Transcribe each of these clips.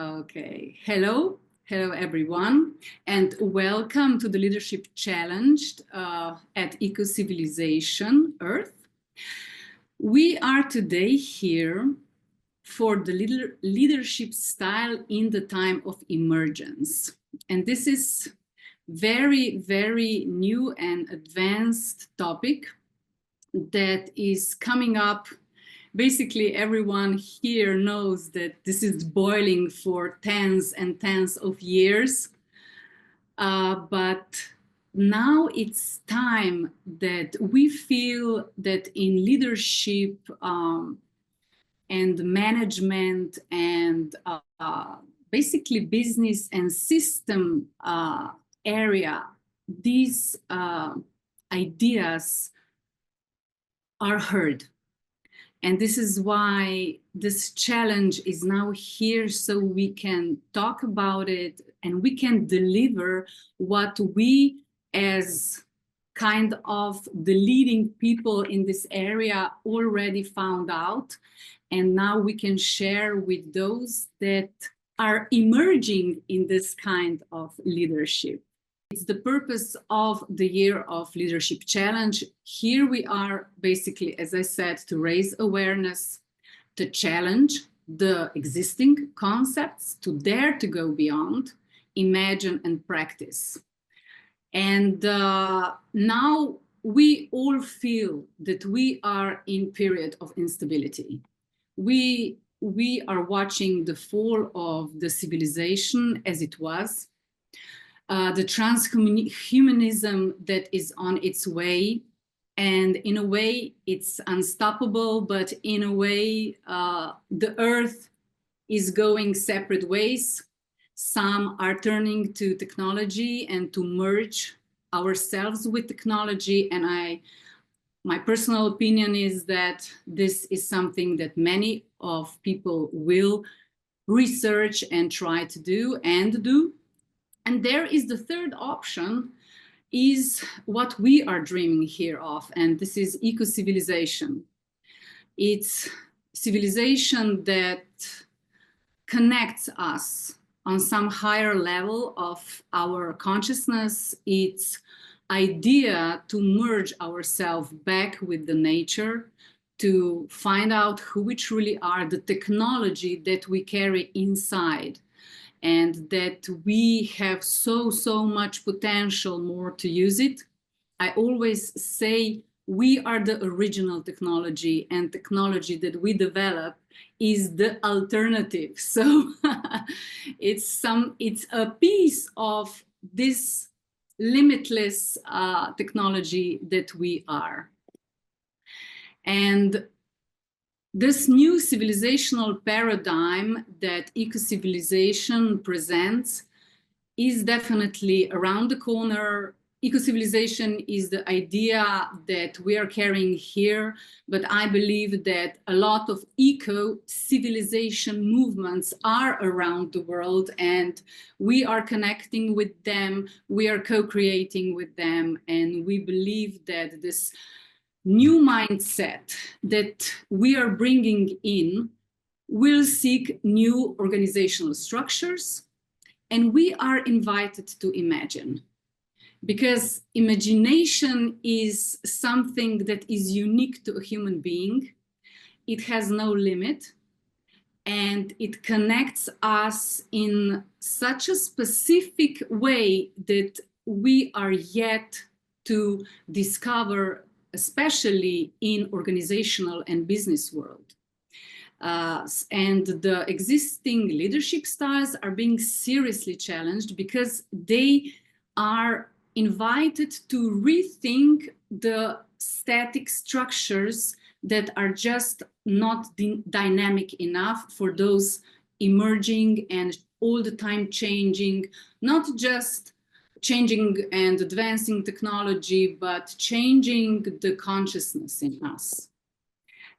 Okay, hello everyone, and welcome to the Leadership Challenge at Ecocivilisation Earth. We are today here for the leadership style in the time of emergence. And this is very new and advanced topic that is coming up. Basically, everyone here knows that this is boiling for tens and tens of years. But now it's time that we feel that in leadership and management and basically business and system area, these ideas are heard. And this is why this challenge is now here, so we can talk about it and we can deliver what we as kind of the leading people in this area already found out. And now we can share with those that are emerging in this kind of leadership. It's the purpose of the Year of Leadership Challenge. Here we are basically, as I said, to raise awareness, to challenge the existing concepts, to dare to go beyond, imagine and practice. And now we all feel that we are in period of instability. We are watching the fall of the civilization as it was. The transhumanism that is on its way, and in a way it's unstoppable, but in a way the earth is going separate ways. Some are turning to technology and to merge ourselves with technology, and my personal opinion is that this is something that many of people will research and try to do and do. And there is the third option, is what we are dreaming here of, and this is eco-civilization. It's civilization that connects us on some higher level of our consciousness. It's idea to merge ourselves back with the nature, to find out who we truly are, the technology that we carry inside, and that we have so much potential more to use it. I always say we are the original technology, and technology that we develop is the alternative. So it's a piece of this limitless technology that we are. And this new civilizational paradigm that eco-civilization presents is definitely around the corner. Eco-civilization is the idea that we are carrying here, but I believe that a lot of eco-civilization movements are around the world, and we are connecting with them, we are co-creating with them, and we believe that this new mindset that we are bringing in will seek new organizational structures, and we are invited to imagine, because imagination is something that is unique to a human being. It has no limit, and it connects us in such a specific way that we are yet to discover, especially in organizational and business world. And the existing leadership styles are being seriously challenged, because they are invited to rethink the static structures that are just not dynamic enough for those emerging and all the time changing, not just changing and advancing technology, but changing the consciousness in us.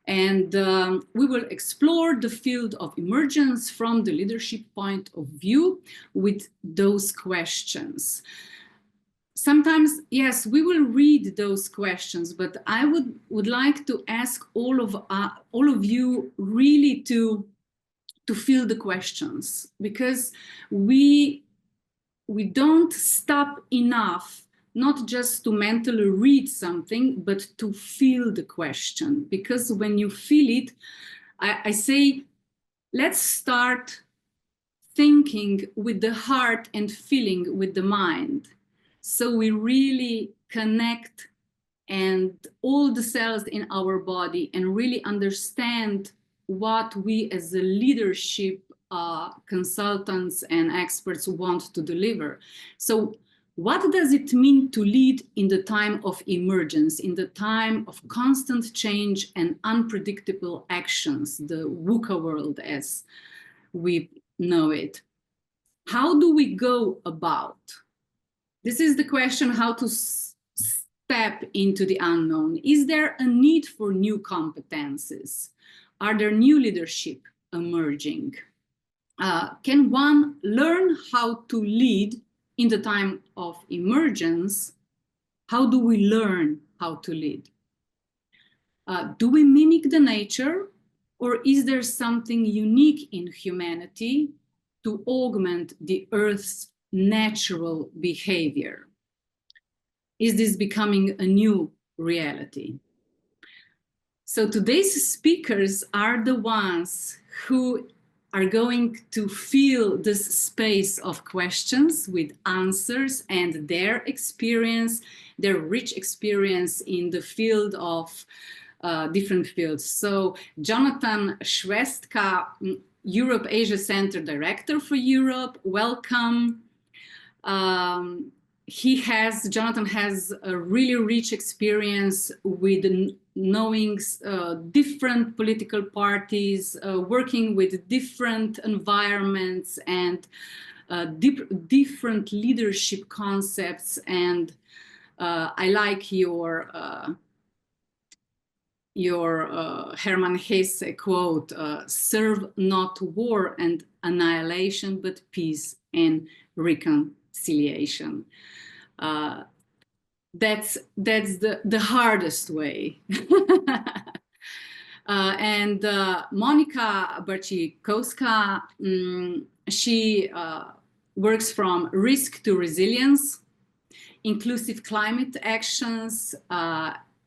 And we will explore the field of emergence from the leadership point of view with those questions. Sometimes, yes, we will read those questions, but I would like to ask all of you really to to feel the questions, because we don't stop enough, not just to mentally read something, but to feel the question. Because when you feel it, I say, let's start thinking with the heart and feeling with the mind. So we really connect and all the cells in our body and really understand what we as a leadership consultants and experts want to deliver. So what does it mean to lead in the time of emergence, in the time of constant change and unpredictable actions, the VUCA world as we know it? How do we go about? This is the question, how to step into the unknown. Is there a need for new competences? Are there new leadership emerging? Can one learn how to lead in the time of emergence? How do we learn how to lead? Do we mimic the nature, or is there something unique in humanity to augment the Earth's natural behavior? Is this becoming a new reality? So today's speakers are the ones who are going to fill this space of questions with answers and their experience, their rich experience in the field of different fields. So Jonathan Schwestka, Europe Asia Center Director for Europe, welcome. Jonathan has a really rich experience with knowing different political parties, working with different environments and different leadership concepts. And I like your Hermann Hesse quote, serve not war and annihilation, but peace and reconciliation. That's the hardest way. And Monika Barcikowska, she works from risk to resilience, inclusive climate actions,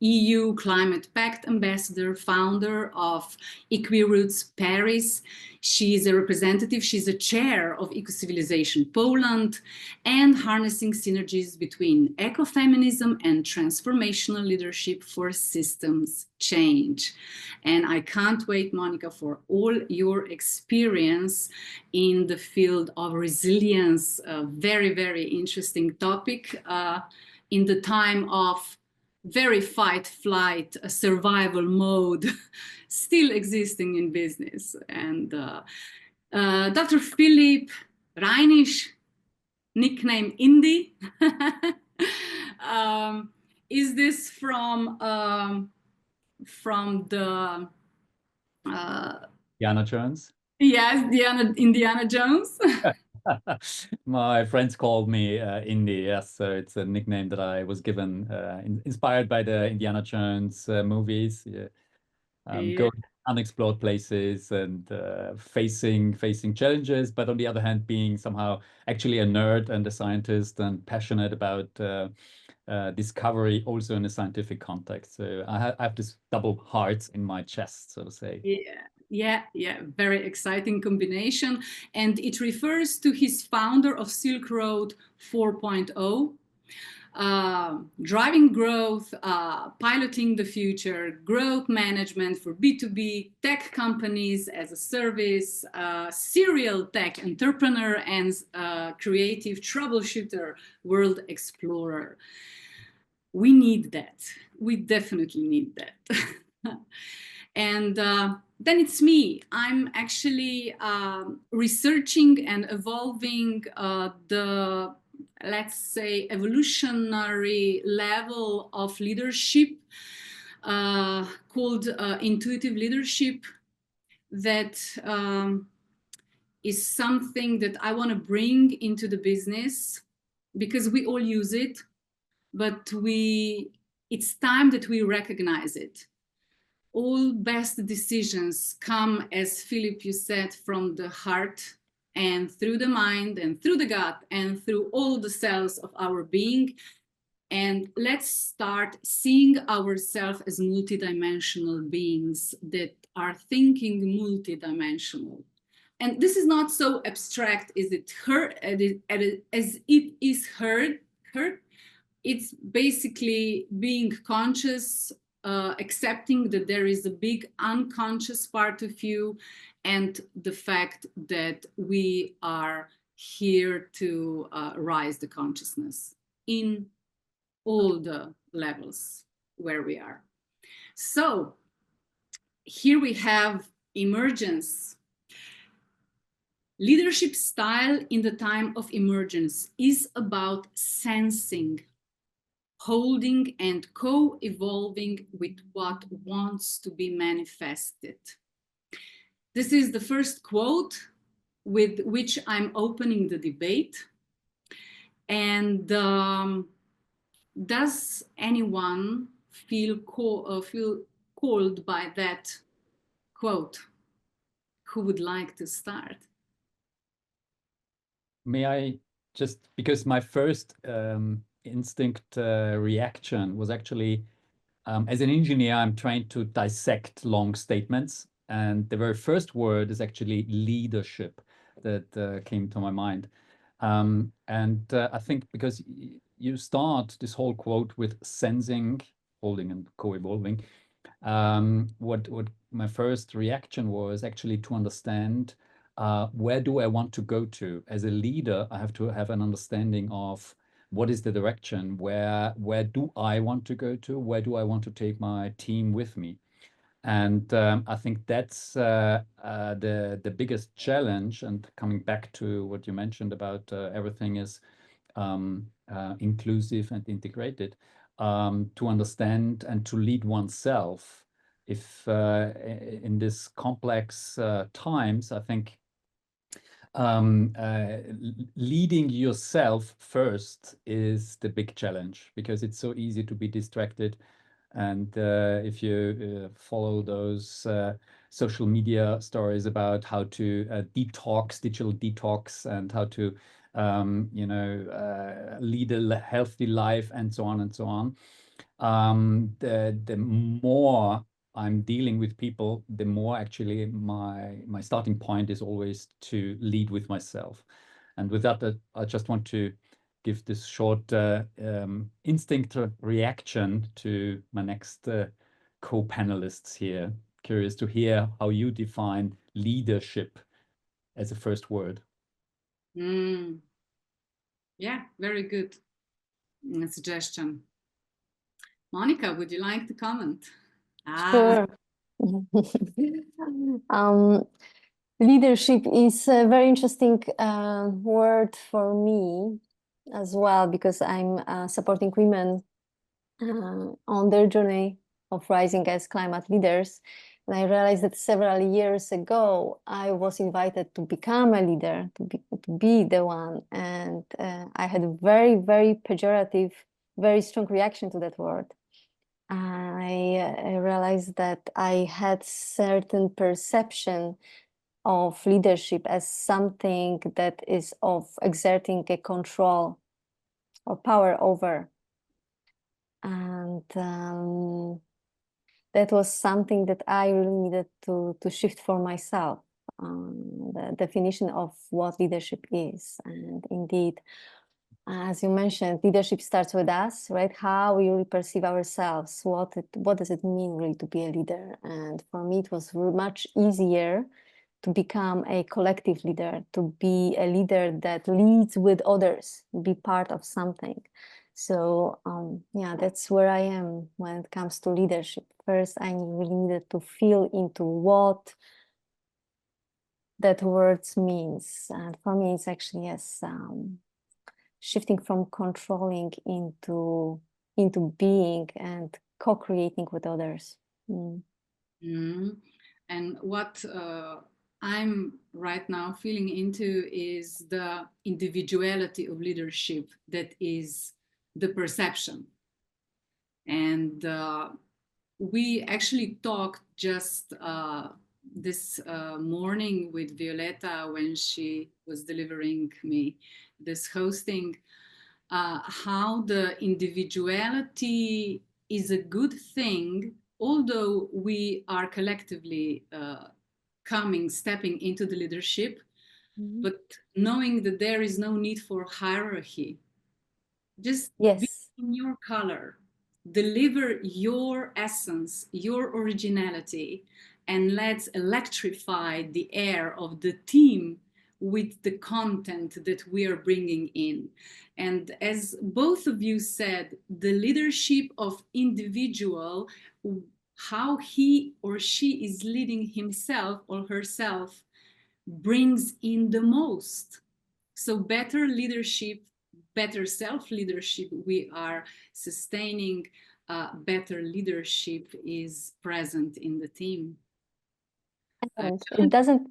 EU Climate Pact Ambassador, founder of Equiroots Paris. She is a representative, she's a chair of Ecocivilisation Poland, and harnessing synergies between ecofeminism and transformational leadership for systems change. And I can't wait, Monika, for all your experience in the field of resilience, a very, very interesting topic in the time of very fight, flight, survival mode still existing in business. And Dr. Philipe REINISCH, nickname Indy, is this from the Indiana Jones? Yes, Indiana Jones. My friends called me Indy, yes, so it's a nickname that I was given, inspired by the Indiana Jones movies. Yeah. Going to unexplored places and facing challenges, but on the other hand, being somehow actually a nerd and a scientist and passionate about discovery also in a scientific context. So I have this double heart in my chest, so to say. Yeah, very exciting combination. And it refers to his founder of Silk Road 4.0, driving growth, piloting the future, growth management for B2B, tech companies as a service, serial tech entrepreneur, and creative troubleshooter, world explorer. We need that. We definitely need that. And then it's me. I'm actually researching and evolving the, let's say, evolutionary level of leadership called intuitive leadership. That is something that I want to bring into the business because we all use it, but it's time that we recognize it. all best decisions come, as Philipe, you said, from the heart and through the mind and through the gut and through all the cells of our being. And let's start seeing ourselves as multidimensional beings that are thinking multidimensional. And this is not so abstract as it is heard. It's basically being conscious, accepting that there is a big unconscious part of you, and the fact that we are here to rise the consciousness in all the levels where we are. So here we have emergence. Leadership style in the time of emergence is about sensing, holding and co-evolving with what wants to be manifested. This is the first quote with which I'm opening the debate. And does anyone feel called by that quote? Who would like to start? May I just, because my first instinct reaction was actually, as an engineer, I'm trying to dissect long statements. And the very first word is actually leadership that came to my mind. I think because you start this whole quote with sensing, holding and co-evolving, what my first reaction was actually to understand where do I want to go to? As a leader, I have to have an understanding of what is the direction, where do I want to go to, where do I want to take my team with me? And I think that's the biggest challenge. And coming back to what you mentioned about everything is inclusive and integrated, to understand and to lead oneself. If in this complex times, I think leading yourself first is the big challenge, because it's so easy to be distracted. And if you follow those social media stories about how to digital detox, and how to lead a healthy life, and so on and so on, the more I'm dealing with people, the more actually my starting point is always to lead with myself. And with that, I just want to give this short instinct reaction to my next co-panelists here. Curious to hear how you define leadership as a first word. Yeah, very good suggestion. Monika, would you like to comment? Sure. Leadership is a very interesting word for me as well, because I'm supporting women on their journey of rising as climate leaders. And I realized that several years ago, I was invited to become a leader, to be the one. And I had a very, very pejorative, very strong reaction to that word. I realized that I had certain perception of leadership as something that is of exerting a control or power over. And that was something that I really needed to shift for myself, the definition of what leadership is. And indeed, as you mentioned, leadership starts with us, right? How we really perceive ourselves. What does it mean really to be a leader? And for me, it was much easier to become a collective leader, to be a leader that leads with others, be part of something. So yeah, that's where I am when it comes to leadership. First, I really needed to feel into what that word means. And for me, it's actually, yes, shifting from controlling into being and co-creating with others. And what I'm right now feeling into is the individuality of leadership, that is the perception. And we actually talked just this morning with Violeta when she was delivering me this hosting, how the individuality is a good thing, although we are collectively stepping into the leadership, but knowing that there is no need for hierarchy. Just be in your color, deliver your essence, your originality, and let's electrify the air of the team with the content that we are bringing in. And as both of you said, the leadership of individual, how he or she is leading himself or herself, brings in the most. So better leadership, better self-leadership we are sustaining, better leadership is present in the team. And it doesn't,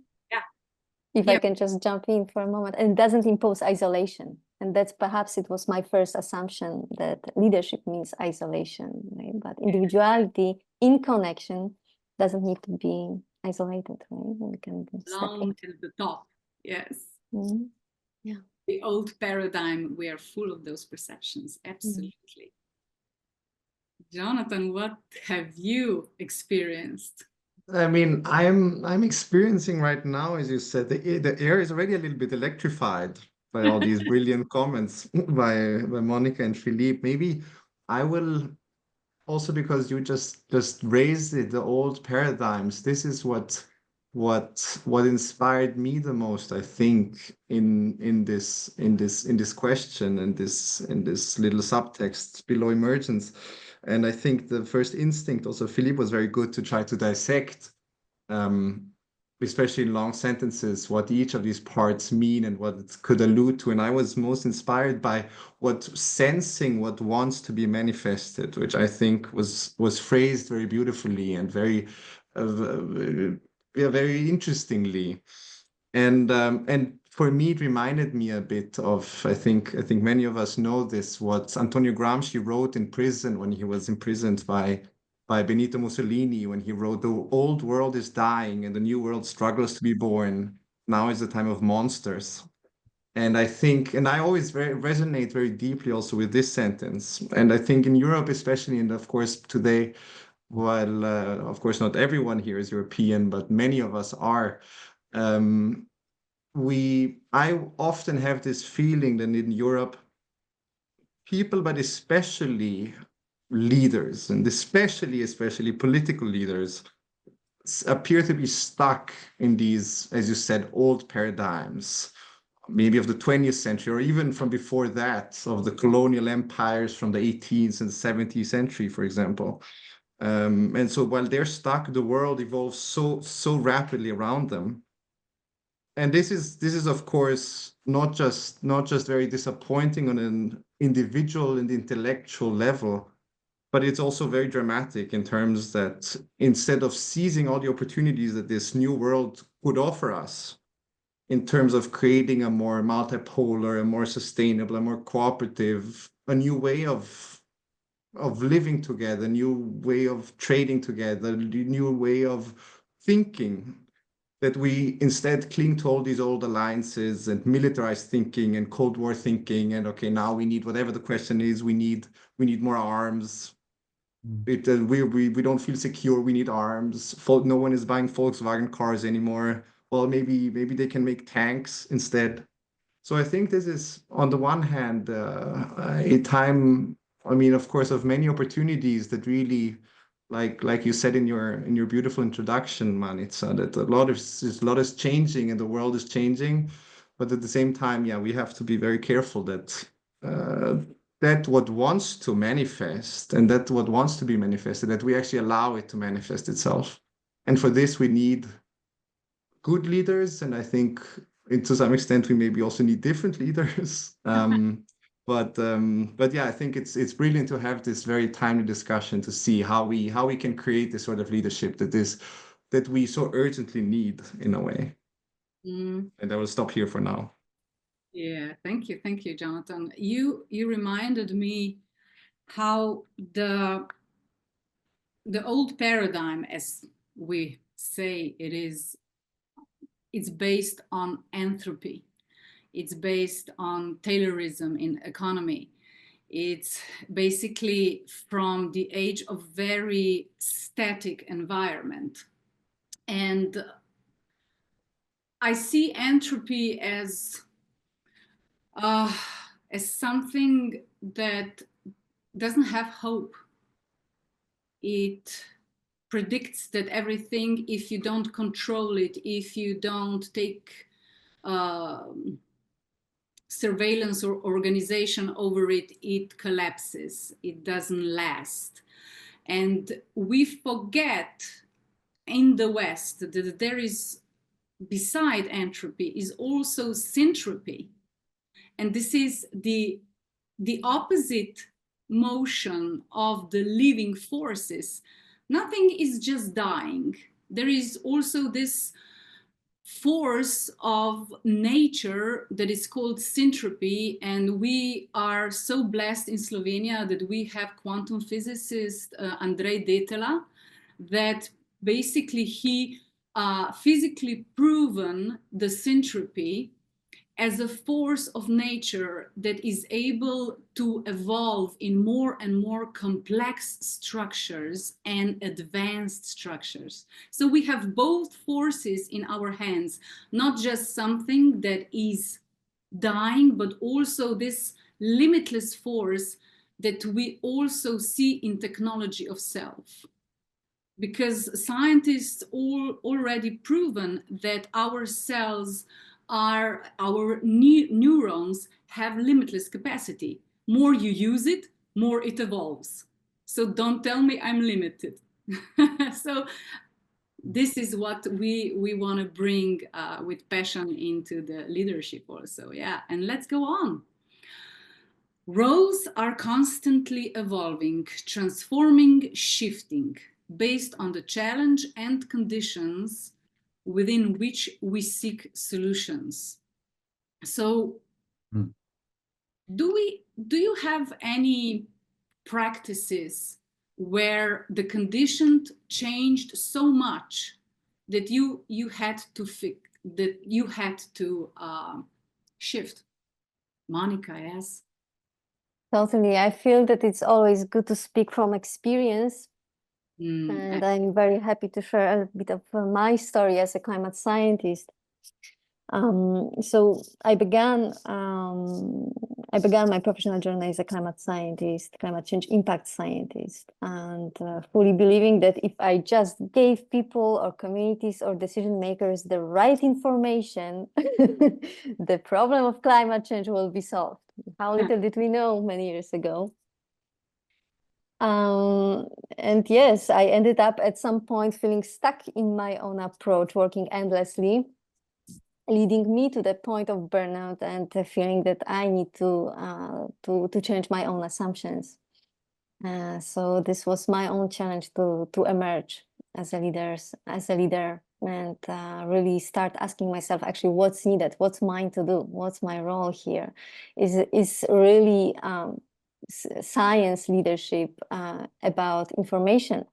if I can just jump in for a moment, and it doesn't impose isolation. And that's perhaps it was my first assumption, that leadership means isolation, right? But individuality in connection doesn't need to be isolated, right? We can long to the top, yes. Yeah. The old paradigm, we are full of those perceptions, absolutely. Jonathan, what have you experienced? I mean, I'm experiencing right now, as you said, the air is already a little bit electrified by all these brilliant comments by Monica and Philipe. Maybe I will also, because you just raised it, the old paradigms. This is what inspired me the most, I think, in this question and this little subtext below emergence. And I think the first instinct also, Philippe was very good to try to dissect, especially in long sentences, what each of these parts mean and what it could allude to. And I was most inspired by sensing what wants to be manifested, which I think was phrased very beautifully and very interestingly. And for me, it reminded me a bit of, I think many of us know this, what Antonio Gramsci wrote in prison when he was imprisoned by Benito Mussolini, when he wrote, "The old world is dying and the new world struggles to be born. Now is the time of monsters." And I think, and I always resonate very deeply also with this sentence. And I think in Europe, especially, and of course today, while of course not everyone here is European, but many of us are, I often have this feeling that in Europe, people, but especially leaders, and especially political leaders, appear to be stuck in these, as you said, old paradigms, maybe of the 20th century, or even from before that, of the colonial empires from the 18th and 17th century, for example. And so while they're stuck, the world evolves so rapidly around them. And this is of course not just very disappointing on an individual and intellectual level, but it's also very dramatic in terms that instead of seizing all the opportunities that this new world could offer us, in terms of creating a more multipolar, a more sustainable, a more cooperative, a new way of living together, a new way of trading together, a new way of thinking, that we instead cling to all these old alliances and militarized thinking and Cold War thinking, and okay, now we need, whatever the question is, we need more arms. We don't feel secure, we need arms. No one is buying Volkswagen cars anymore. Well, maybe they can make tanks instead. So I think this is, on the one hand, a time, I mean, of course, of many opportunities that really, like you said in your beautiful introduction, Manica, that a lot is changing and the world is changing, but at the same time, yeah, we have to be very careful that that what wants to manifest and that what wants to be manifested, that we actually allow it to manifest itself. And for this, we need good leaders, and I think to some extent we maybe also need different leaders. But yeah, I think it's brilliant to have this very timely discussion to see how we can create this sort of leadership that we so urgently need in a way. And I will stop here for now. Yeah, thank you, Jonathan. You reminded me how the old paradigm, as we say, it's based on entropy. It's based on Taylorism in economy. It's basically from the age of very static environment. And I see entropy as something that doesn't have hope. It predicts that everything, if you don't control it, if you don't take surveillance or organization over it, it collapses, it doesn't last. And we forget in the West that there is, beside entropy, is also syntropy. And this is the opposite motion of the living forces. Nothing is just dying. There is also this force of nature that is called syntropy, and we are so blessed in Slovenia that we have quantum physicist Andrej Detela, that basically he physically proven the syntropy as a force of nature that is able to evolve in more and more complex structures and advanced structures. So we have both forces in our hands, not just something that is dying, but also this limitless force that we also see in technology of self. Because scientists already proven that our cells our neurons have limitless capacity. More you use it, more it evolves. So don't tell me I'm limited. So this is what we want to bring with passion into the leadership also. Yeah, and let's go on. Roles are constantly evolving, transforming, shifting, based on the challenge and conditions within which we seek solutions. So do you have any practices where the conditions changed so much that you had to fix, that you had to shift? Monica, yes. Totally. I feel that it's always good to speak from experience. And I'm very happy to share a bit of my story as a climate scientist. So I began my professional journey as a climate scientist, climate change impact scientist, and fully believing that if I just gave people or communities or decision makers the right information, the problem of climate change will be solved. How little did we know many years ago? And yes, I ended up at some point feeling stuck in my own approach, working endlessly, leading me to the point of burnout and feeling that I need to change my own assumptions. So this was my own challenge to emerge as a leader and really start asking myself, actually, what's needed, what's mine to do, what's my role here? Is really science leadership about information?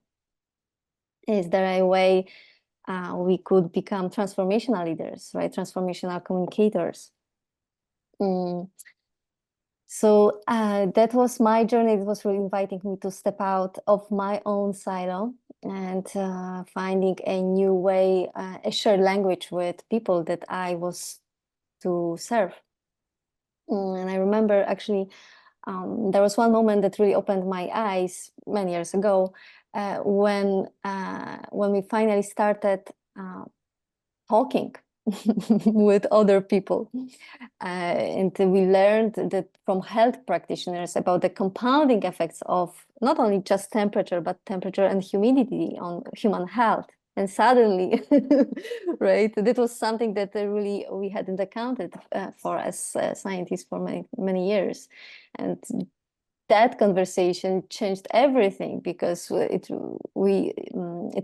Is there a way we could become transformational leaders, right? Transformational communicators. So that was my journey. It was really inviting me to step out of my own silo and finding a new way, a shared language with people that I was to serve. And I remember actually there was one moment that really opened my eyes many years ago when we finally started talking with other people. And we learned that from health practitioners about the compounding effects of not only just temperature, but temperature and humidity on human health. And suddenly, right, that was something that really we hadn't accounted for as scientists for many, many years. And that conversation changed everything because it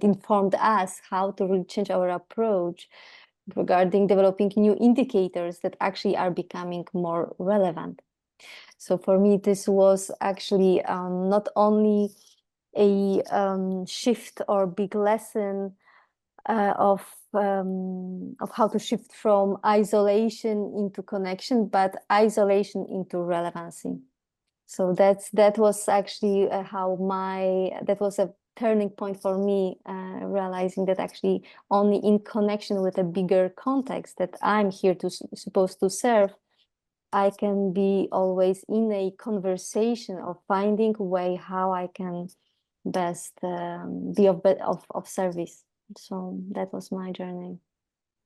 informed us how to really change our approach regarding developing new indicators that actually are becoming more relevant. So for me, this was actually not only a shift or big lesson of how to shift from isolation into connection, but isolation into relevancy. So that was actually that was a turning point for me, realizing that actually only in connection with a bigger context that I'm here to supposed to serve, I can be always in a conversation of finding a way how I can best be of service. So that was my journey.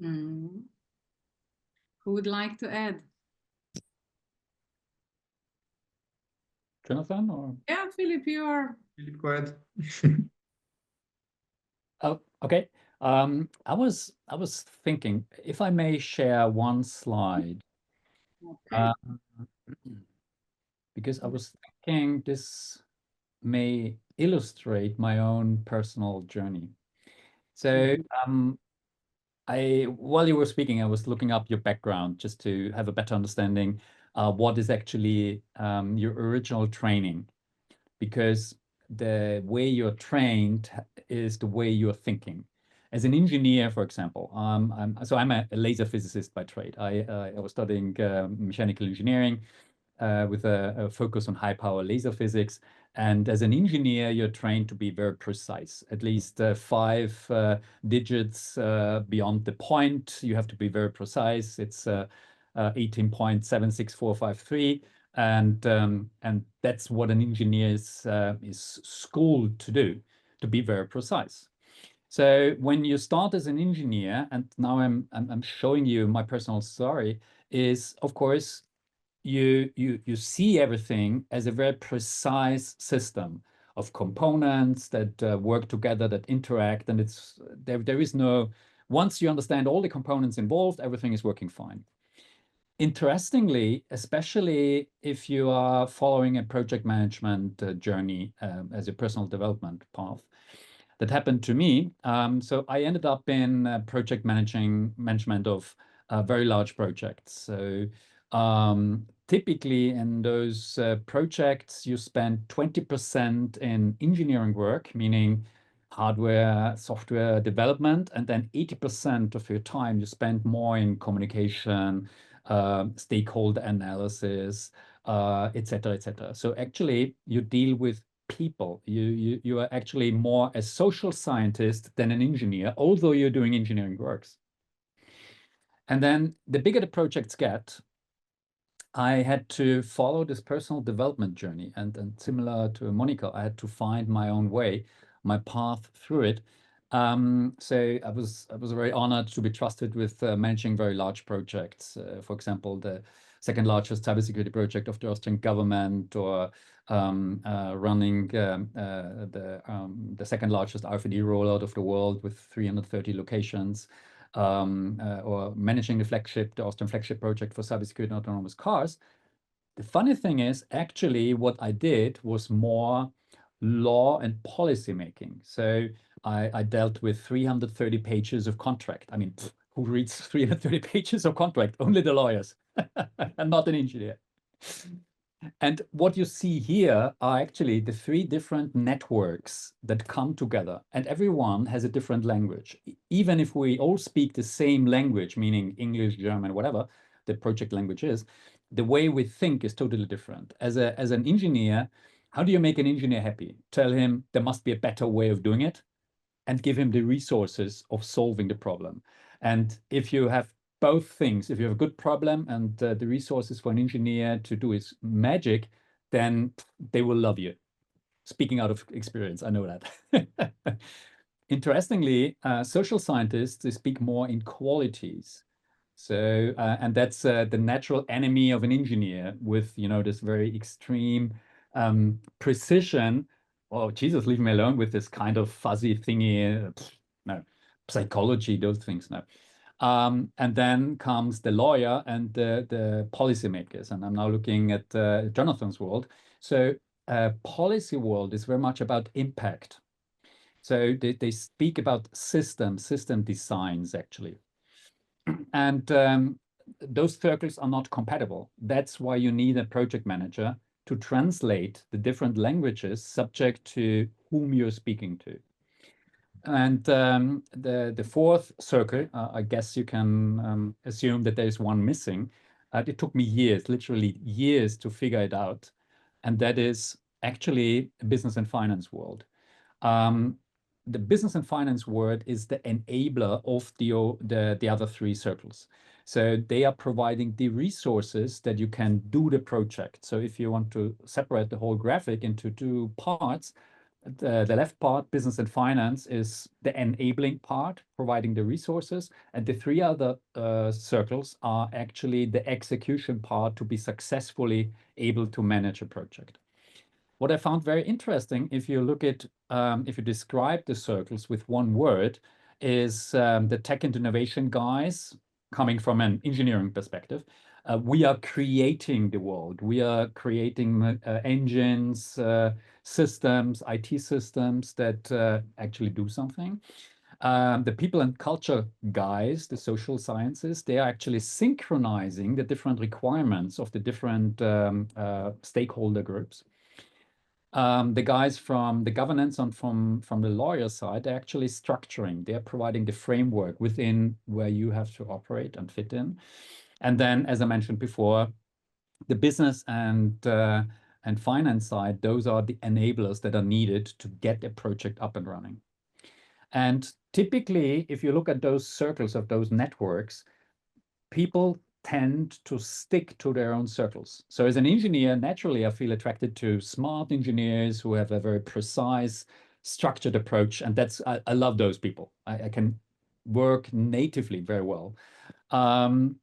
Mm. Who would like to add? Jonathan or? Yeah, Philippe, you are. Philippe, go ahead. Oh, okay. I was thinking if I may share one slide. Okay. Because I was thinking this may illustrate my own personal journey. So while you were speaking, I was looking up your background just to have a better understanding what is actually your original training, because the way you're trained is the way you're thinking. As an engineer, for example, I'm a laser physicist by trade. I was studying mechanical engineering with a focus on high power laser physics. And as an engineer, you're trained to be very precise, at least 5 digits beyond the point. You have to be very precise. It's 18.76453. And that's what an engineer is schooled to do, to be very precise. So when you start as an engineer, and now I'm showing you my personal story, is of course you see everything as a very precise system of components that work together, that interact, and there is no, once you understand all the components involved, everything is working fine. Interestingly, especially if you are following a project management journey as a personal development path, that happened to me. So I ended up in project management of very large projects. So typically in those projects, you spend 20% in engineering work, meaning hardware, software development, and then 80% of your time you spend more in communication, stakeholder analysis, et cetera, et cetera. So actually, you deal with people. You are actually more a social scientist than an engineer, although you're doing engineering works. And then the bigger the projects get, I had to follow this personal development journey, and similar to Monika, I had to find my own way, my path through it. So I was very honored to be trusted with managing very large projects. For example, the second largest cybersecurity project of the Austrian government, or running the second largest RFID rollout of the world with 330 locations. Or managing the Austrian flagship project for cybersecurity and autonomous cars. The funny thing is, actually, what I did was more law and policy making. So I dealt with 330 pages of contract. I mean, who reads 330 pages of contract? Only the lawyers. I'm not an engineer. And what you see here are actually the 3 different networks that come together, and everyone has a different language. Even if we all speak the same language, meaning English, German, whatever the project language is, the way we think is totally different. As an engineer, how do you make an engineer happy? Tell him there must be a better way of doing it, and give him the resources of solving the problem. And if you have both things, if you have a good problem and the resources for an engineer to do his magic, then they will love you. Speaking out of experience, I know that. Interestingly, social scientists, they speak more in qualities. So, and that's the natural enemy of an engineer, with, this very extreme precision. Oh, Jesus, leave me alone with this kind of fuzzy thingy. No, psychology, those things, no. And then comes the lawyer and the policymakers. And I'm now looking at Jonathan's world. So policy world is very much about impact. So they speak about system designs, actually. And those circles are not compatible. That's why you need a project manager to translate the different languages subject to whom you're speaking to. And the fourth circle, I guess you can assume that there's one missing. It took me years, literally years, to figure it out. And that is actually a business and finance world. The business and finance world is the enabler of the other three circles. So they are providing the resources that you can do the project. So if you want to separate the whole graphic into two parts, the left part, business and finance, is the enabling part, providing the resources. And the three other circles are actually the execution part to be successfully able to manage a project. What I found very interesting, if you look at, if you describe the circles with one word, is the tech and innovation guys, coming from an engineering perspective. We are creating the world. We are creating engines, systems, IT systems that actually do something. The people and culture guys, the social sciences, they are actually synchronizing the different requirements of the different stakeholder groups. The guys from the governance and from the lawyer side, they're actually structuring. They're providing the framework within where you have to operate and fit in. And then, as I mentioned before, the business and finance side, those are the enablers that are needed to get a project up and running. And typically, if you look at those circles of those networks, people tend to stick to their own circles. So as an engineer, naturally, I feel attracted to smart engineers who have a very precise, structured approach. And that's, I love those people. I can work natively very well. And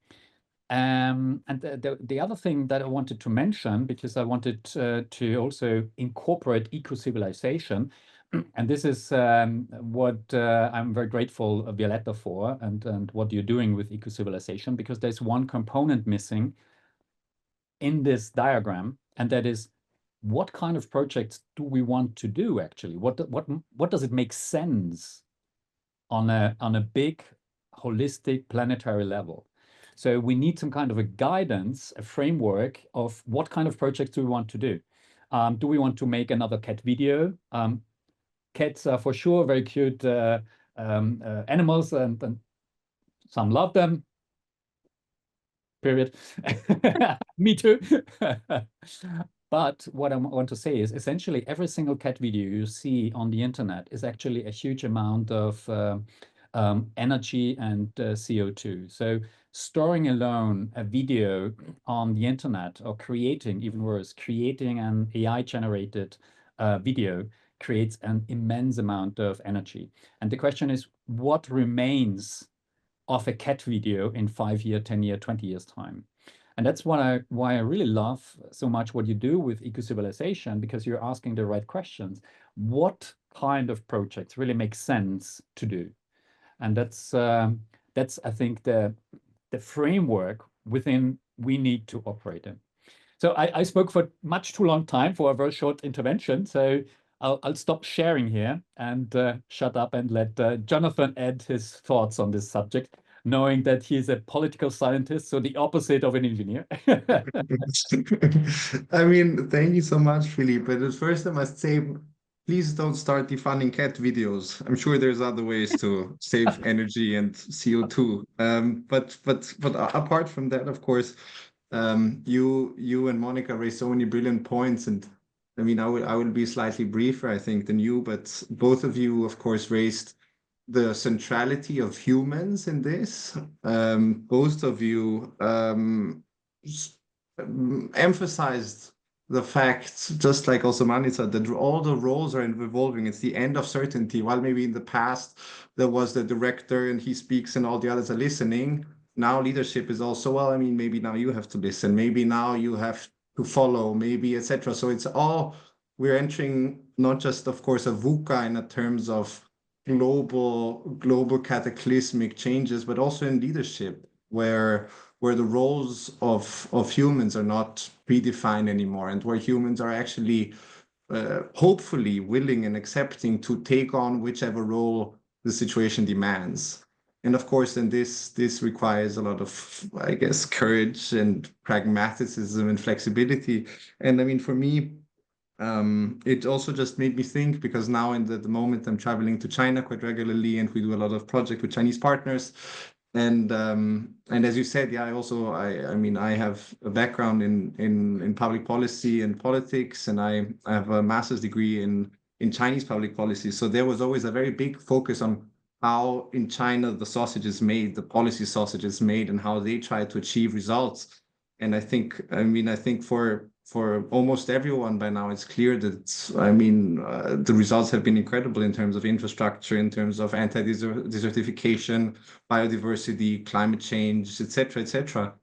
the other thing that I wanted to mention, because I wanted to also incorporate eco-civilization, and this is what I'm very grateful, Violetta, for, and what you're doing with eco-civilization, because there's one component missing in this diagram, and that is, what kind of projects do we want to do, actually? What does it make sense on a big, holistic, planetary level? So we need some kind of a guidance, a framework of what kind of projects do we want to do. Do we want to make another cat video? Cats are for sure very cute animals, and some love them, period. Me too. But what I want to say is, essentially, every single cat video you see on the internet is actually a huge amount of energy and CO2. So storing alone a video on the internet, or creating, even worse, creating an AI-generated video, creates an immense amount of energy. And the question is, what remains of a cat video in 5 years, 10 years, 20 years time? And that's why I really love so much what you do with eco-civilization, because you're asking the right questions. What kind of projects really make sense to do? And that's I think the framework within we need to operate in. So I spoke for much too long time for a very short intervention. So I'll stop sharing here and shut up and let Jonathan add his thoughts on this subject, knowing that he's a political scientist, so the opposite of an engineer. I mean, thank you so much, Philippe. But at first, I must say, please don't start defunding cat videos. I'm sure there's other ways to save energy and CO2. But apart from that, of course, you and Monica raised so many brilliant points, and I mean, I will be slightly briefer, I think, than you, but both of you, of course, raised the centrality of humans in this. Both of you emphasized the fact, just like also Mani said, that all the roles are evolving. It's the end of certainty. While maybe in the past there was the director and he speaks and all the others are listening, now leadership is also, well, I mean, maybe now you have to listen, maybe now you have to follow, maybe, etc. So it's all, we're entering not just, of course, a VUCA in terms of global cataclysmic changes, but also in leadership, where the roles of humans are not predefined anymore, and where humans are actually hopefully willing and accepting to take on whichever role the situation demands. And of course, then this requires a lot of, I guess, courage and pragmatism and flexibility. And I mean, for me, it also just made me think, because now in the moment I'm traveling to China quite regularly, and we do a lot of projects with Chinese partners. And as you said, yeah, I mean, I have a background in public policy and politics, and I have a master's degree in Chinese public policy. So there was always a very big focus on how in China the sausage is made, the policy sausage is made, and how they try to achieve results. And I think for almost everyone by now, it's clear that, I mean, the results have been incredible in terms of infrastructure, in terms of anti-desertification, biodiversity, climate change, etc., etc.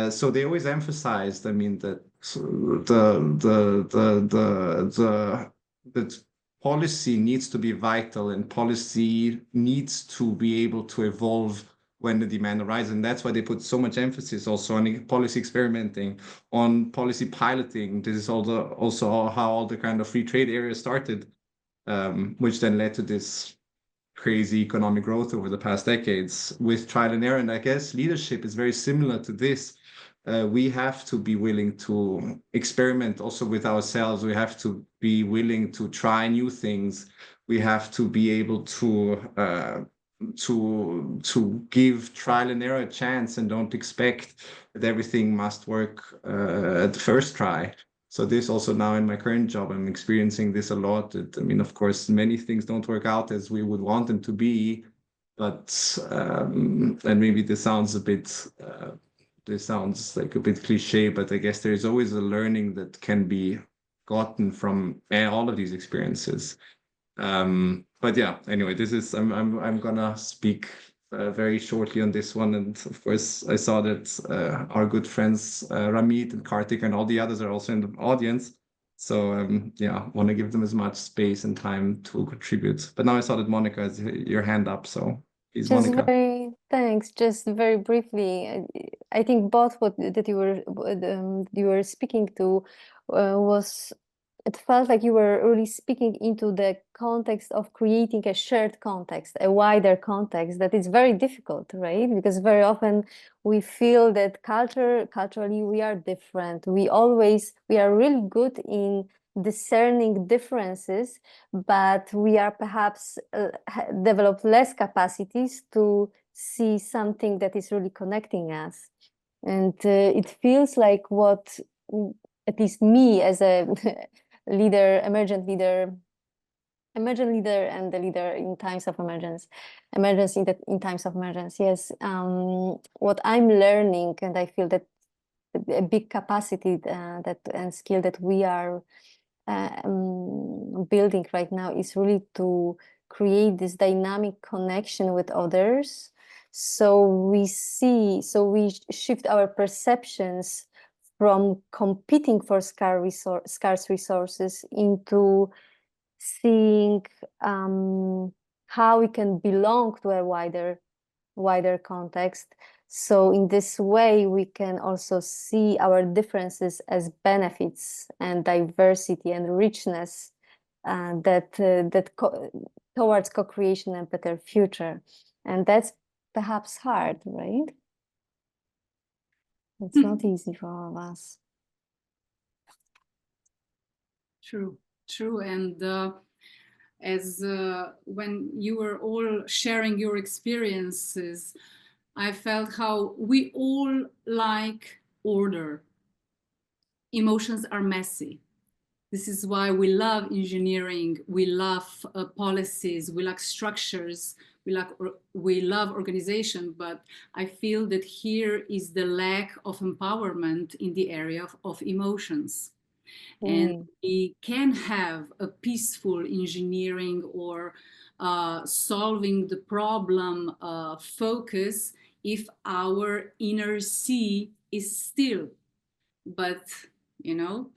So they always emphasized, I mean, that that policy needs to be vital, and policy needs to be able to evolve when the demand arises. And that's why they put so much emphasis also on policy experimenting, on policy piloting. This is also how all the kind of free trade areas started, which then led to this crazy economic growth over the past decades with trial and error. And I guess leadership is very similar to this. We have to be willing to experiment also with ourselves. We have to be willing to try new things. We have to be able to give trial and error a chance, and don't expect that everything must work at the first try. So this also now in my current job, I'm experiencing this a lot. I mean, of course, many things don't work out as we would want them to be, but and maybe this sounds like a bit cliche, but I guess there is always a learning that can be gotten from all of these experiences. But yeah, anyway, I'm gonna speak very shortly on this one. And of course, I saw that our good friends Ramit and Kartik and all the others are also in the audience. So yeah, want to give them as much space and time to contribute. But now I saw that Monika has your hand up, so please, Monika. Thanks. Just very briefly, I think both what that you were speaking to was. It felt like you were really speaking into the context of creating a shared context, a wider context that is very difficult, right? Because very often we feel that culturally we are different. We are really good in discerning differences, but we are perhaps develop less capacities to see something that is really connecting us. And it feels like what, at least me as a leader, emergent leader, and the leader in times of emergence in times of emergence. Yes, what I'm learning, and I feel that a big capacity and skill that we are building right now is really to create this dynamic connection with others. So we shift our perceptions from competing for scarce resources into seeing how we can belong to a wider context. So in this way, we can also see our differences as benefits and diversity and richness towards co-creation and better future. And that's perhaps hard, right? It's not easy for all of us. True. And as when you were all sharing your experiences, I felt how we all like order. Emotions are messy. This is why we love engineering, we love policies, we like structures, we love organization, but I feel that here is the lack of empowerment in the area of emotions. And we can have a peaceful engineering or solving the problem focus if our inner sea is still. But, you know,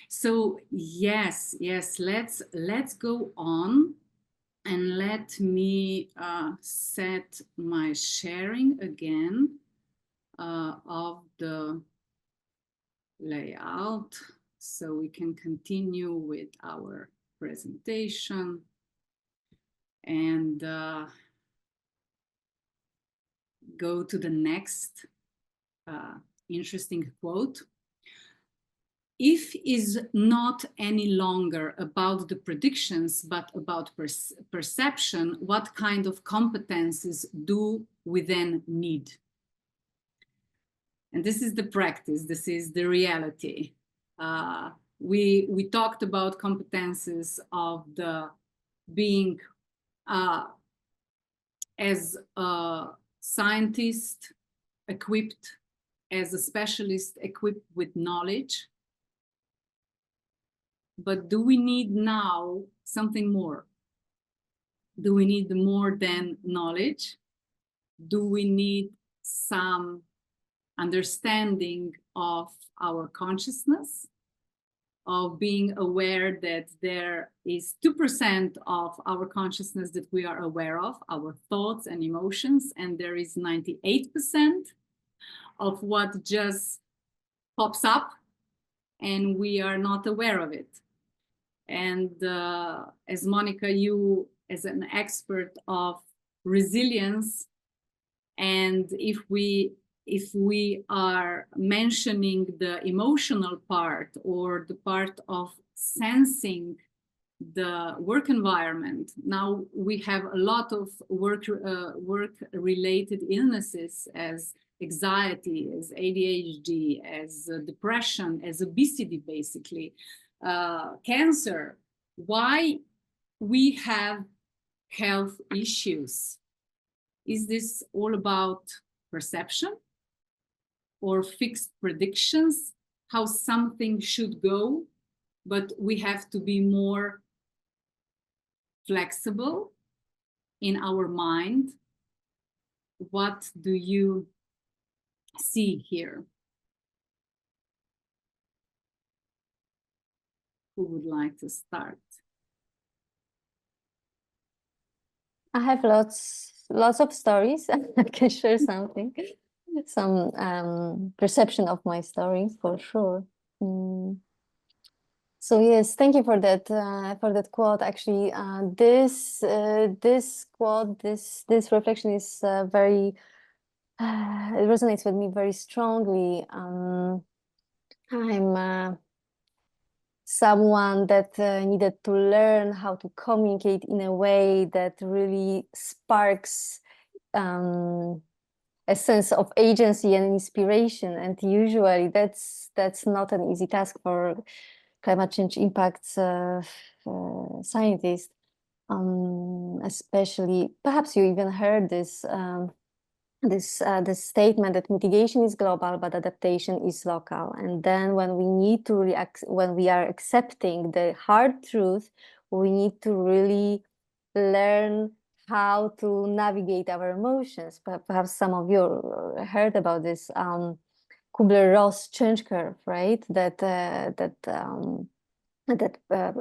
so yes, let's go on. And let me set my sharing again of the layout so we can continue with our presentation. And go to the next interesting quote. If is not any longer about the predictions, but about perception, what kind of competences do we then need? And this is the practice, this is the reality. We talked about competences of the being as a scientist equipped, as a specialist equipped with knowledge. But do we need now something more? Do we need more than knowledge? Do we need some understanding of our consciousness, of being aware that there is 2% of our consciousness that we are aware of, our thoughts and emotions, and there is 98% of what just pops up and we are not aware of it. And as Monika, you as an expert of resilience, and if we are mentioning the emotional part or the part of sensing the work environment, now we have a lot of work-related illnesses as anxiety, as ADHD, as depression, as obesity, basically. Cancer. Why we have health issues? Is this all about perception or fixed predictions, how something should go, but we have to be more flexible in our mind? What do you see here? Who would like to start? I have lots of stories. I can share something, some perception of my story for sure. So yes, thank you for that quote. Actually, this quote, this reflection is very. It resonates with me very strongly. I'm someone that needed to learn how to communicate in a way that really sparks a sense of agency and inspiration. And usually that's not an easy task for climate change impacts scientists. Especially, perhaps you even heard this statement that mitigation is global, but adaptation is local. And then when we need to when we are accepting the hard truth, we need to really learn how to navigate our emotions. Perhaps some of you heard about this Kubler-Ross change curve, right? That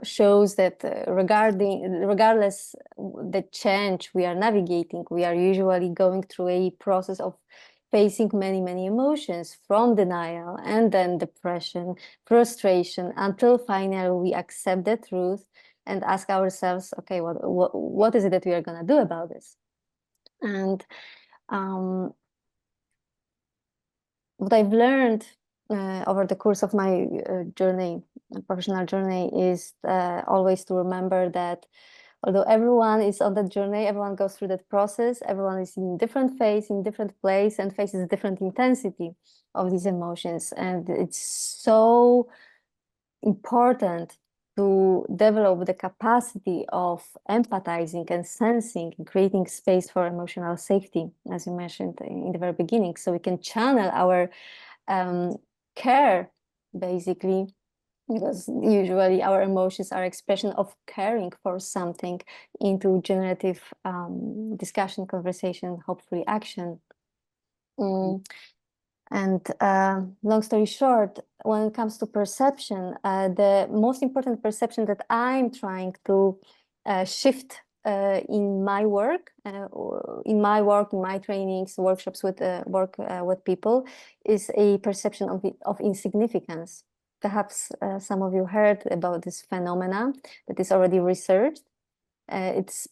shows that regardless the change we are navigating, we are usually going through a process of facing many emotions, from denial and then depression, frustration, until finally we accept the truth and ask ourselves, okay, what is it that we are going to do about this? And what I've learned over the course of my professional journey, is always to remember that although everyone is on that journey, everyone goes through that process, everyone is in different phase, in different place, and faces different intensity of these emotions. And it's so important to develop the capacity of empathizing and sensing and creating space for emotional safety, as you mentioned in the very beginning, so we can channel our care, basically, because usually our emotions are expression of caring for something, into generative discussion, conversation, hopefully action. And long story short, when it comes to perception, the most important perception that I'm trying to shift in my work, in my trainings, workshops with people, is a perception of insignificance. Perhaps some of you heard about this phenomena that is already researched. It's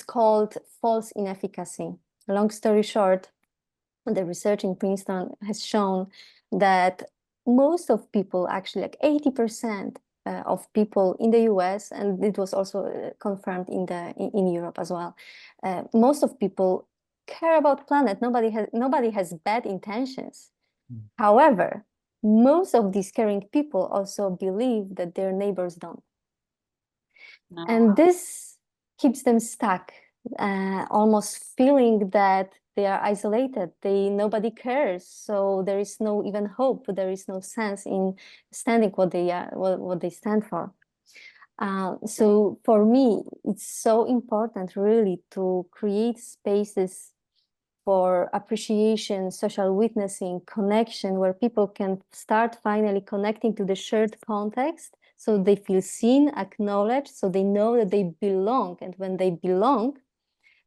called false inefficacy. long story short, the research in Princeton has shown that most of people, actually like 80% of people in the US, and it was also confirmed in Europe as well, most of people care about planet. Nobody has bad intentions. However, most of these caring people also believe that their neighbors don't. And this keeps them stuck, almost feeling that they are isolated. Nobody cares, so there is no even hope. There is no sense in standing what they stand for. So for me, it's so important really to create spaces for appreciation, social witnessing, connection, where people can start finally connecting to the shared context, so they feel seen, acknowledged, so they know that they belong. And when they belong,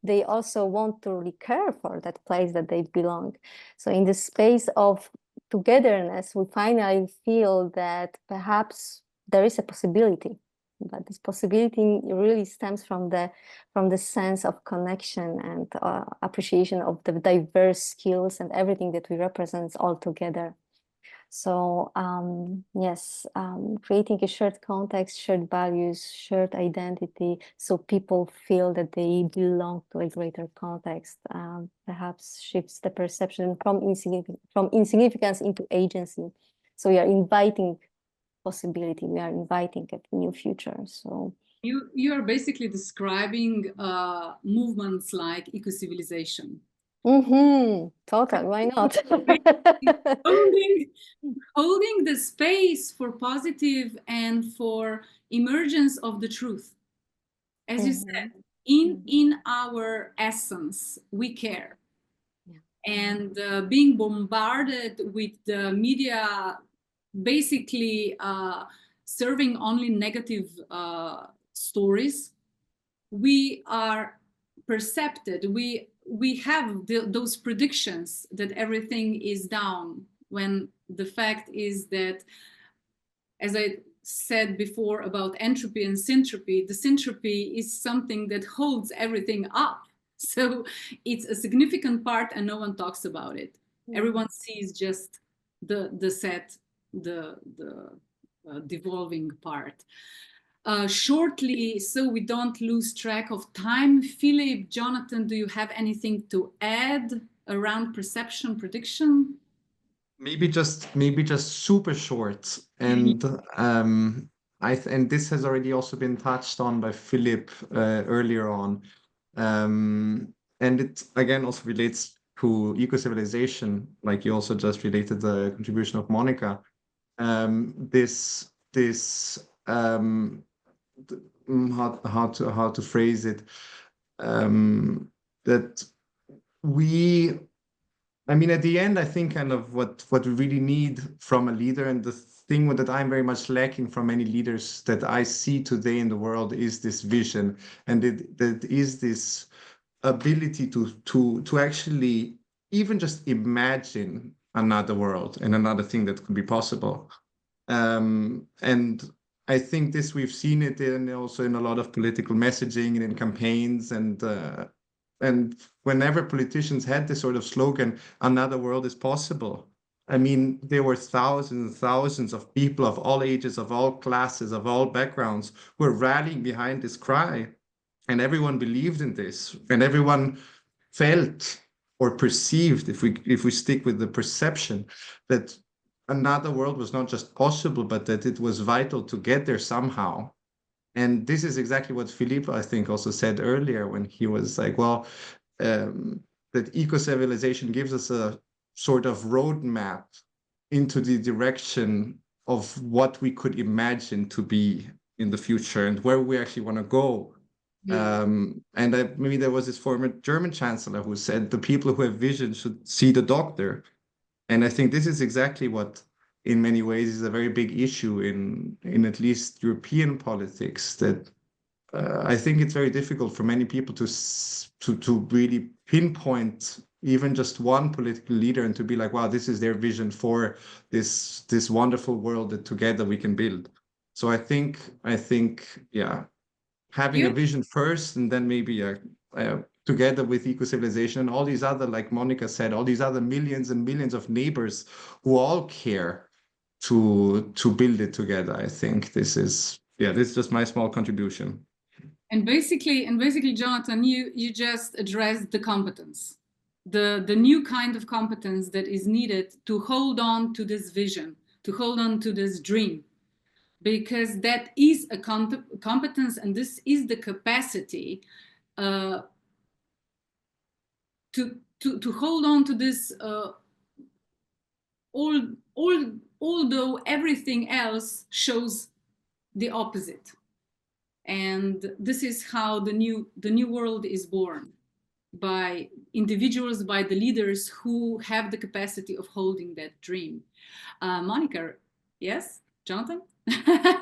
they also want to really care for that place that they belong. So in the space of togetherness, we finally feel that perhaps there is a possibility. But this possibility really stems from the sense of connection and appreciation of the diverse skills and everything that we represent all together. So yes, creating a shared context, shared values, shared identity, so people feel that they belong to a greater context, perhaps shifts the perception from insignificance into agency. So we are inviting possibility. We are inviting a new future. So you are basically describing movements like Ecocivilisation. Total. Why not? holding the space for positive and for emergence of the truth. As you said, in our essence, we care. Yeah. And being bombarded with the media basically serving only negative stories, we are percepted, we have those predictions that everything is down, when the fact is that, as I said before about entropy and syntropy, the syntropy is something that holds everything up. So it's a significant part and no one talks about it. Everyone sees just the devolving part. Shortly, so we don't lose track of time, Philipe, Jonathan, do you have anything to add around perception prediction? Maybe just super short, and and this has already also been touched on by Philipe earlier on, and it again also relates to Ecocivilisation, like you also just related the contribution of Monika. How to phrase it, that we, I mean, at the end, I think kind of what we really need from a leader, and the thing that I'm very much lacking from many leaders that I see today in the world, is this vision, and that is this ability to actually even just imagine another world and another thing that could be possible. And I think this, we've seen it also in a lot of political messaging and in campaigns, and whenever politicians had this sort of slogan, another world is possible, I mean, there were thousands and thousands of people of all ages, of all classes, of all backgrounds, who were rallying behind this cry. And everyone believed in this, and everyone felt or perceived, if we stick with the perception, that another world was not just possible, but that it was vital to get there somehow. And this is exactly what Philipe, I think, also said earlier, when he was like, well, that Ecocivilisation gives us a sort of roadmap into the direction of what we could imagine to be in the future and where we actually want to go. And maybe there was this former German chancellor who said the people who have vision should see the doctor. And I think this is exactly what, in many ways, is a very big issue in at least European politics, that I think it's very difficult for many people to really pinpoint even just one political leader and to be like, wow, this is their vision for this wonderful world that together we can build. So I think, yeah, having a vision first, and then maybe together with Ecocivilisation and all these other, like Monika said, all these other millions and millions of neighbors who all care to build it together. I think this is just my small contribution. And basically, Jonathan, you just addressed the competence, the new kind of competence that is needed to hold on to this vision, to hold on to this dream, because that is a competence, and this is the capacity to hold on to this, although everything else shows the opposite. And this is how the new world is born, by individuals, by the leaders who have the capacity of holding that dream. Monika, yes, Jonathan?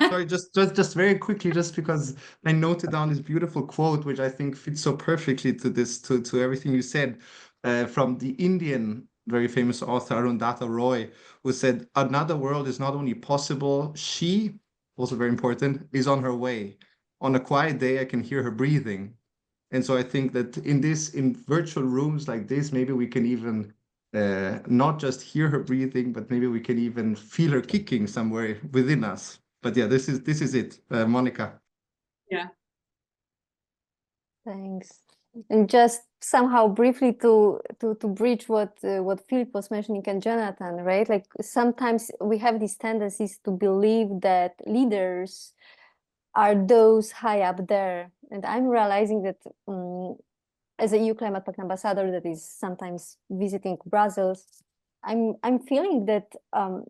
Sorry, just very quickly, just because I noted down this beautiful quote, which I think fits so perfectly to this, to everything you said, from the Indian very famous author Arundhati Roy, who said, "Another world is not only possible, she, also very important, is on her way. On a quiet day, I can hear her breathing." And so I think that in virtual rooms like this, maybe we can even not just hear her breathing, but maybe we can even feel her kicking somewhere within us. But yeah, this is it, Monika. Yeah. Thanks. And just somehow briefly to bridge what Philipe was mentioning and Jonathan, right? Like sometimes we have these tendencies to believe that leaders are those high up there. And I'm realizing that as a EU Climate Pact ambassador that is sometimes visiting Brussels, I'm feeling that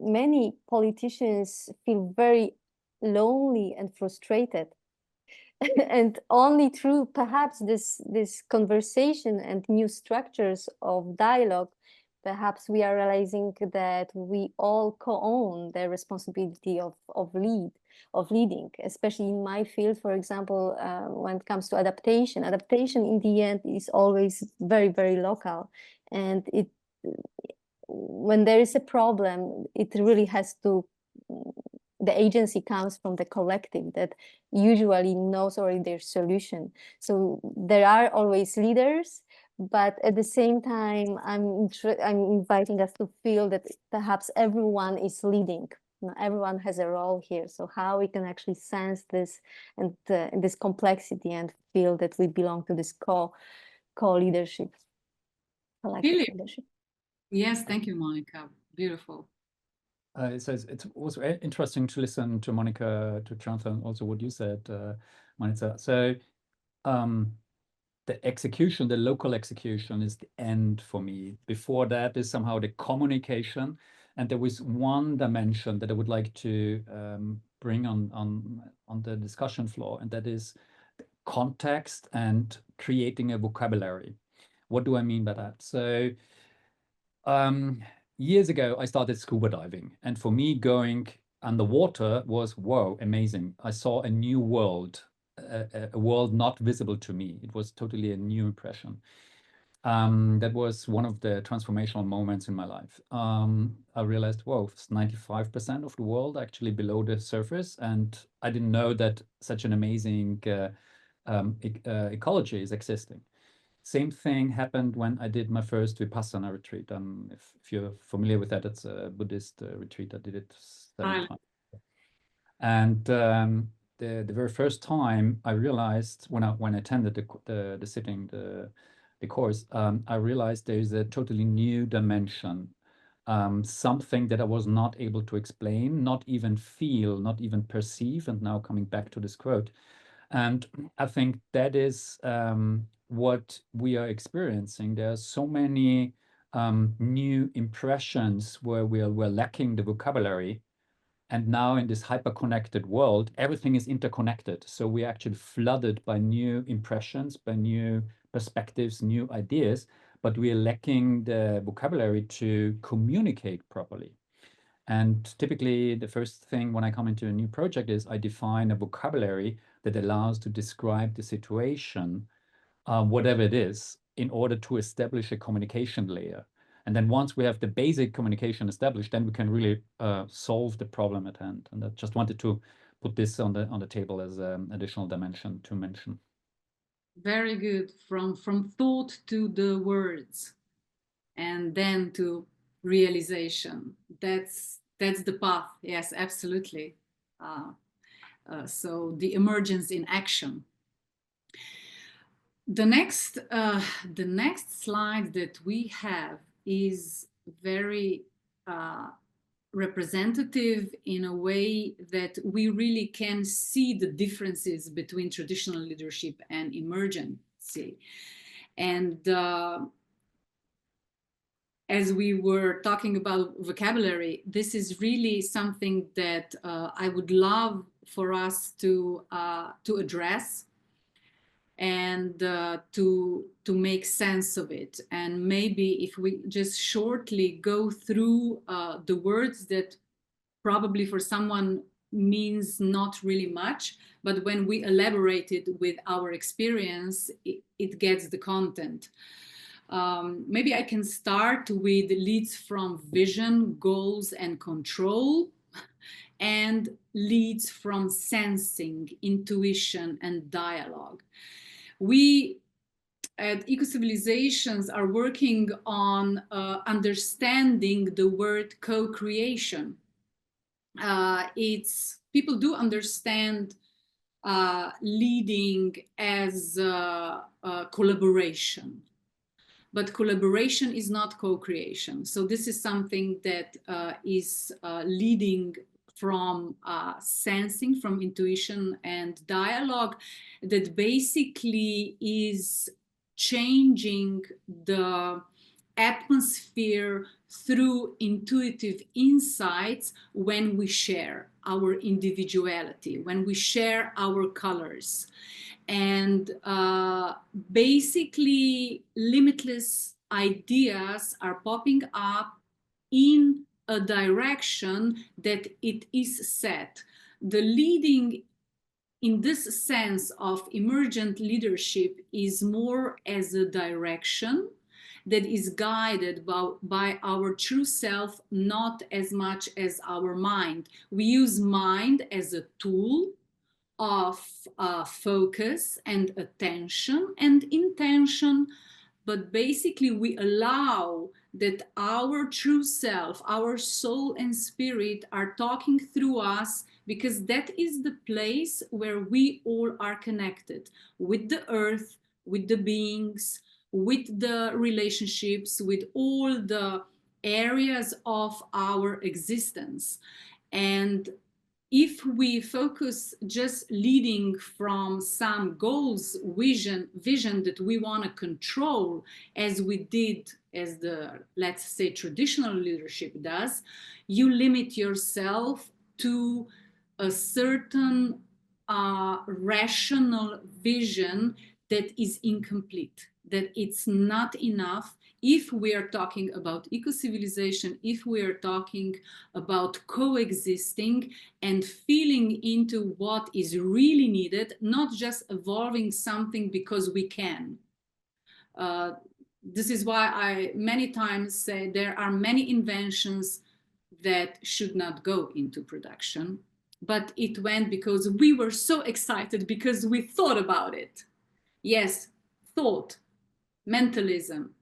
many politicians feel very lonely and frustrated. And only through perhaps this conversation and new structures of dialogue, perhaps we are realizing that we all co-own the responsibility of leading, especially in my field, for example, when it comes to adaptation. Adaptation in the end is always very, very local. And when there is a problem, it really has to, the agency comes from the collective that usually knows already their solution. So there are always leaders, but at the same time, I'm inviting us to feel that perhaps everyone is leading. Everyone has a role here. So how we can actually sense this and this complexity and feel that we belong to this co-leadership, collective leadership. Yes, thank you, Monika. Beautiful. So it was interesting to listen to Monika, to Jonathan, also what you said, Monika. So the execution, the local execution is the end for me. Before that is somehow the communication. And there was one dimension that I would like to bring on the discussion floor, and that is the context and creating a vocabulary. What do I mean by that? So years ago, I started scuba diving. And for me, going underwater was, whoa, amazing. I saw a new world, a world not visible to me. It was totally a new impression. That was one of the transformational moments in my life. I realized, whoa, it's 95% of the world actually below the surface. And I didn't know that such an amazing ecology is existing. Same thing happened when I did my first Vipassana retreat. If you're familiar with that, it's a Buddhist retreat. I did it 7 times. And the very first time I realized when I attended the sitting, the course, I realized there is a totally new dimension, something that I was not able to explain, not even feel, not even perceive. And now coming back to this quote, and I think that is what we are experiencing. There are so many new impressions where we're lacking the vocabulary. And now in this hyper-connected world, everything is interconnected. So we're actually flooded by new impressions, by new perspectives, new ideas, but we are lacking the vocabulary to communicate properly. And typically, the first thing when I come into a new project is I define a vocabulary that allows to describe the situation, whatever it is, in order to establish a communication layer. And then once we have the basic communication established, then we can really solve the problem at hand. And I just wanted to put this on the table as an additional dimension to mention. Very good. From thought to the words, and then to realization. That's the path. Yes, absolutely. So the emergence in action. The next slide that we have is very representative in a way that we really can see the differences between traditional leadership and emergency. And as we were talking about vocabulary, this is really something that I would love for us to address and to make sense of it. And maybe if we just shortly go through the words that probably for someone means not really much, but when we elaborate it with our experience, it gets the content. Maybe I can start with leads from vision, goals, and control, and leads from sensing, intuition, and dialogue. We at Ecocivilizations are working on understanding the word co-creation. People do understand leading as collaboration, but collaboration is not co-creation. So this is something that is leading from sensing, from intuition and dialogue, that basically is changing the atmosphere through intuitive insights when we share our individuality, when we share our colors. And basically limitless ideas are popping up in a direction that it is set. The leading in this sense of emergent leadership is more as a direction that is guided by our true self, not as much as our mind. We use mind as a tool of focus and attention and intention, but basically we allow that our true self, our soul and spirit are talking through us, because that is the place where we all are connected with the earth, with the beings, with the relationships, with all the areas of our existence. And if we focus just leading from some goals, vision that we want to control, as we did, as the, let's say, traditional leadership does, you limit yourself to a certain rational vision that is incomplete, that it's not enough. If we are talking about eco-civilization, if we are talking about coexisting and feeling into what is really needed, not just evolving something because we can. This is why I many times say there are many inventions that should not go into production, but it went because we were so excited, because we thought about it. Yes, thought, mentalism,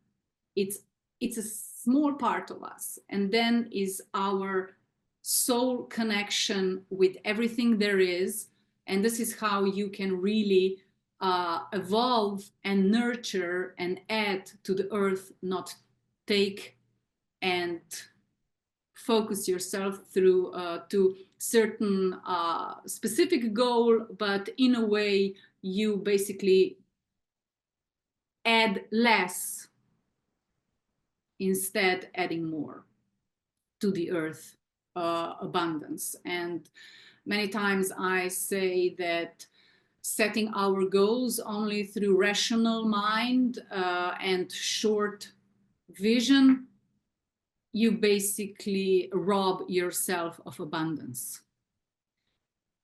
it's a small part of us, and then is our soul connection with everything there is. And this is how you can really evolve and nurture and add to the earth, not take and focus yourself through to certain specific goal, but in a way you basically add less, instead adding more to the earth abundance. And many times I say that setting our goals only through rational mind and short vision, you basically rob yourself of abundance.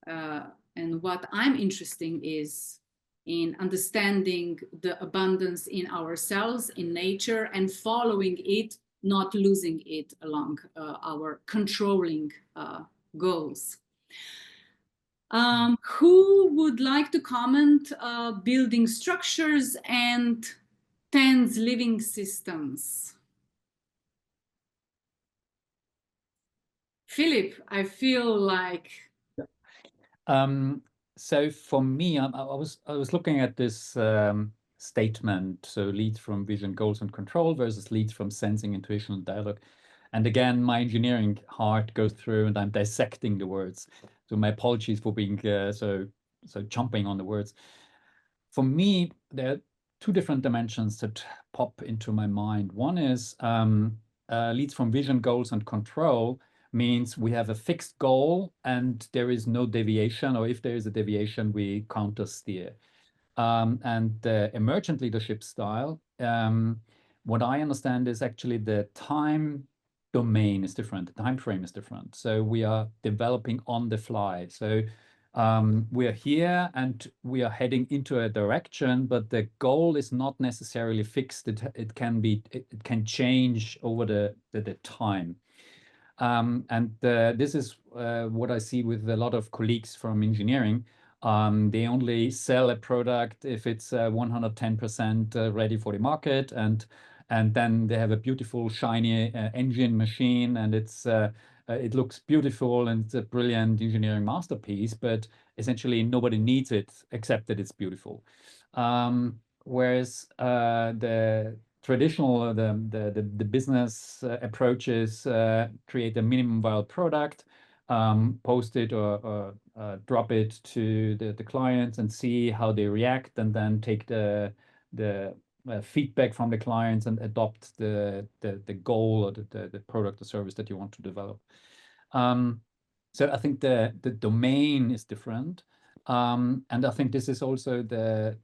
And what I'm interested is in understanding the abundance in ourselves, in nature, and following it, not losing it along our controlling goals. Who would like to comment building structures and TENS living systems? Philipe, I feel like. So for me, I was looking at this statement. So leads from vision, goals, and control versus leads from sensing, intuition, and dialogue. And again, my engineering heart goes through, and I'm dissecting the words. So my apologies for being so jumping on the words. For me, there are two different dimensions that pop into my mind. One is leads from vision, goals, and control means we have a fixed goal and there is no deviation, or if there is a deviation, we counter steer. And the emergent leadership style, what I understand is actually the time domain is different, the time frame is different. So we are developing on the fly. So we are here and we are heading into a direction, but the goal is not necessarily fixed. It can change over the time. This is what I see with a lot of colleagues from engineering. They only sell a product if it's 110% ready for the market, and then they have a beautiful shiny engine machine, and it looks beautiful and it's a brilliant engineering masterpiece, but essentially nobody needs it except that it's beautiful. Whereas the traditional, the business approaches create a minimum viable product, post it or drop it to the clients and see how they react, and then take the feedback from the clients and adopt the goal or the product or service that you want to develop. So I think the domain is different, and I think this is also the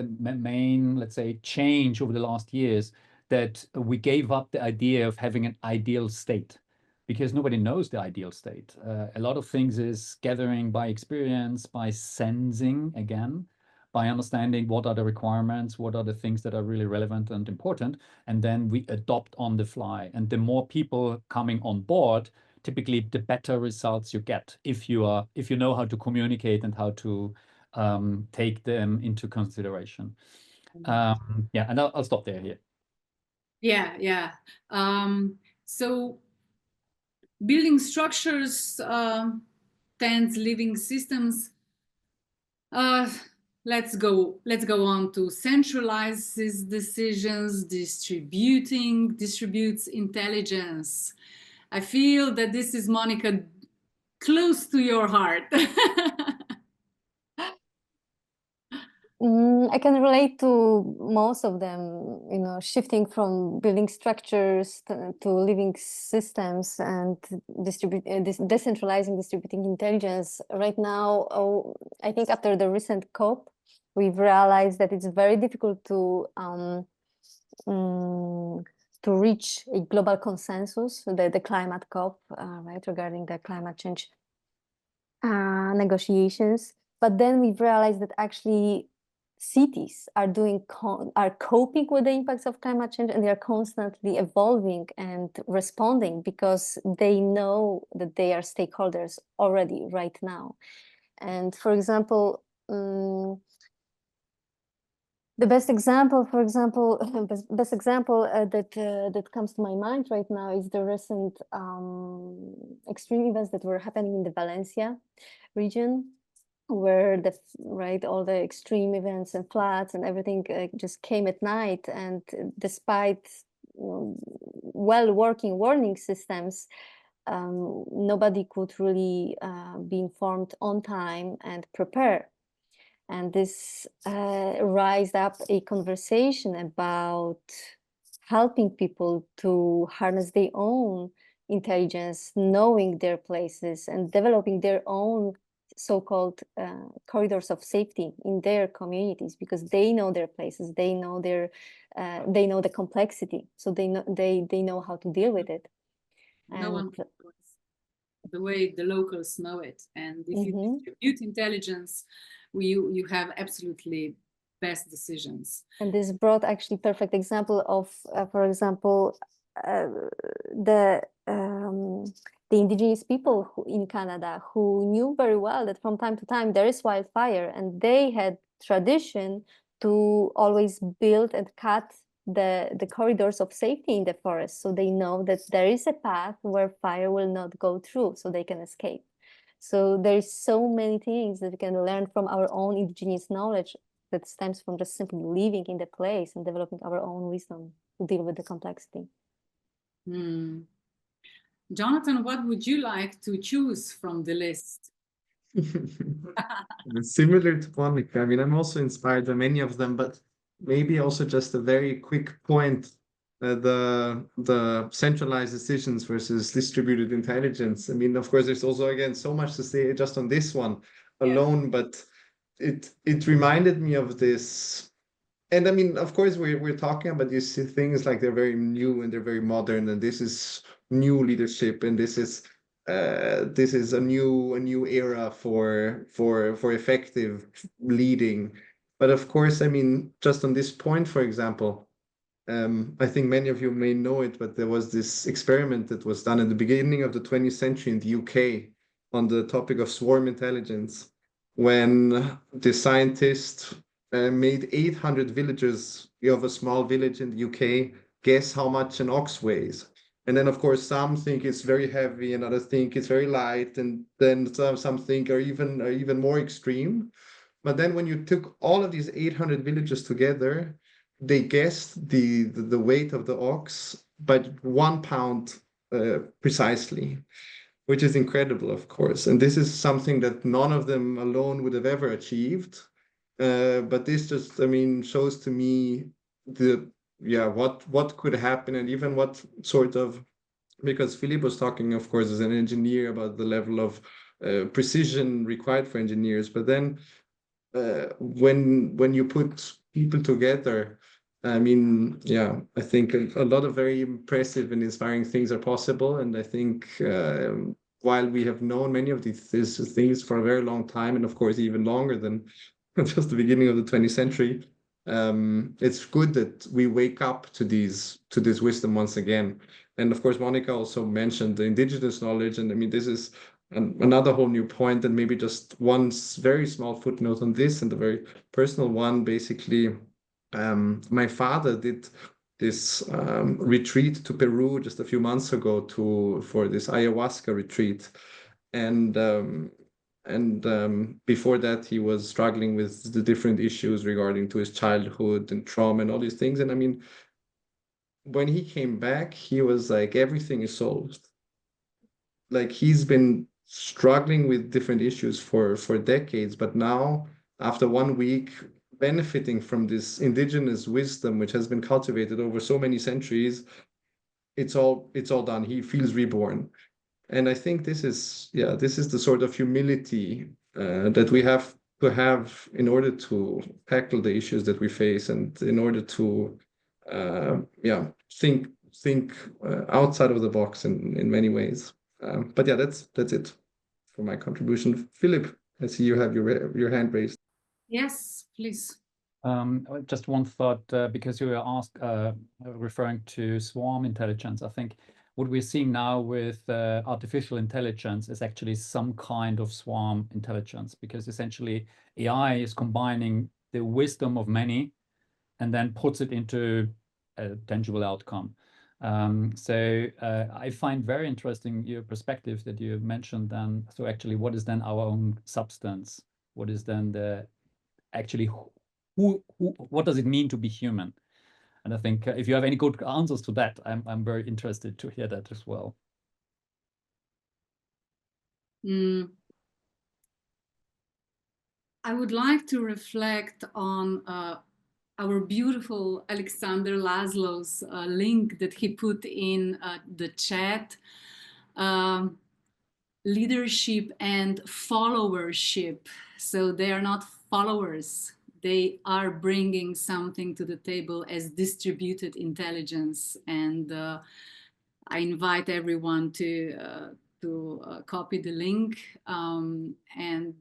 main, let's say, change over the last years, that we gave up the idea of having an ideal state, because nobody knows the ideal state. A lot of things is gathering by experience, by sensing again, by understanding what are the requirements, what are the things that are really relevant and important, and then we adopt on the fly. And the more people coming on board, typically the better results you get if you know how to communicate and how to take them into consideration. Yeah, and I'll stop there here. Yeah. So building structures, TENS living systems. Let's go on to centralizes decisions, distributes intelligence. I feel that this is, Monika, close to your heart. I can relate to most of them, shifting from building structures to living systems and decentralizing, distributing intelligence. Right now, I think after the recent COP, we've realized that it's very difficult to reach a global consensus, the climate COP, right, regarding the climate change negotiations. But then we've realized that actually cities are coping with the impacts of climate change, and they are constantly evolving and responding because they know that they are stakeholders already right now. And for example, the best example that comes to my mind right now is the recent extreme events that were happening in the Valencia region, where all the extreme events and floods and everything just came at night, and despite well-working warning systems, nobody could really be informed on time and prepare. And this raised up a conversation about helping people to harness their own intelligence, knowing their places, and developing their own so-called corridors of safety in their communities, because they know their places, they know the complexity, so they know how to deal with it. No one knows the way the locals know it, and if you distribute intelligence, you have absolutely best decisions. And this brought actually perfect example of, for example, the the indigenous people in Canada who knew very well that from time to time there is wildfire, and they had tradition to always build and cut the corridors of safety in the forest, so they know that there is a path where fire will not go through, so they can escape. So there's so many things that we can learn from our own indigenous knowledge that stems from just simply living in the place and developing our own wisdom to deal with the complexity. Jonathan, what would you like to choose from the list? Similar to Monika, I mean, I'm also inspired by many of them, but maybe also just a very quick point, the centralized decisions versus distributed intelligence. I mean, of course, there's also, again, so much to say just on this one alone, but it reminded me of this. And I mean, of course, we're talking about these things like they're very new and they're very modern, and this is new leadership, and this is a new era for effective leading. But of course, I mean, just on this point, for example, I think many of you may know it, but there was this experiment that was done at the beginning of the 20th century in the UK on the topic of swarm intelligence, when the scientists made 800 villagers of a small village in the UK guess how much an ox weighs. And then, of course, some think it's very heavy, and others think it's very light, and then some think are even more extreme. But then when you took all of these 800 villagers together, they guessed the weight of the ox by 1 pound precisely, which is incredible, of course. And this is something that none of them alone would have ever achieved. But this just, I mean, shows to me what could happen, and even what sort of, because Philipe was talking, of course, as an engineer about the level of precision required for engineers. But then when you put people together, I mean, yeah, I think a lot of very impressive and inspiring things are possible. And I think while we have known many of these things for a very long time, and of course even longer than just the beginning of the 20th century, it's good that we wake up to this wisdom once again. And of course, Monika also mentioned the indigenous knowledge, and I mean, this is another whole new point, and maybe just one very small footnote on this, and a very personal one. Basically, my father did this retreat to Peru just a few months ago for this ayahuasca retreat, and before that he was struggling with the different issues regarding to his childhood and trauma and all these things. And I mean, when he came back, he was like, everything is solved. Like, he's been struggling with different issues for decades, but now after 1 week, benefiting from this indigenous wisdom which has been cultivated over so many centuries, it's all done. He feels reborn. And I think this is the sort of humility that we have to have in order to tackle the issues that we face, and in order to think outside of the box in many ways. But yeah, that's it for my contribution. Philipe, I see you have your hand raised. Yes, please. Just one thought, because you were asked, referring to swarm intelligence. I think what we're seeing now with artificial intelligence is actually some kind of swarm intelligence, because essentially AI is combining the wisdom of many and then puts it into a tangible outcome. So I find very interesting your perspective that you mentioned then. So actually, what is then our own substance? What is then what does it mean to be human? And I think if you have any good answers to that, I'm very interested to hear that as well. I would like to reflect on our beautiful Alexander Laszlo's link that he put in the chat. Leadership and followership. So they are not followers. They are bringing something to the table as distributed intelligence. And I invite everyone to copy the link. And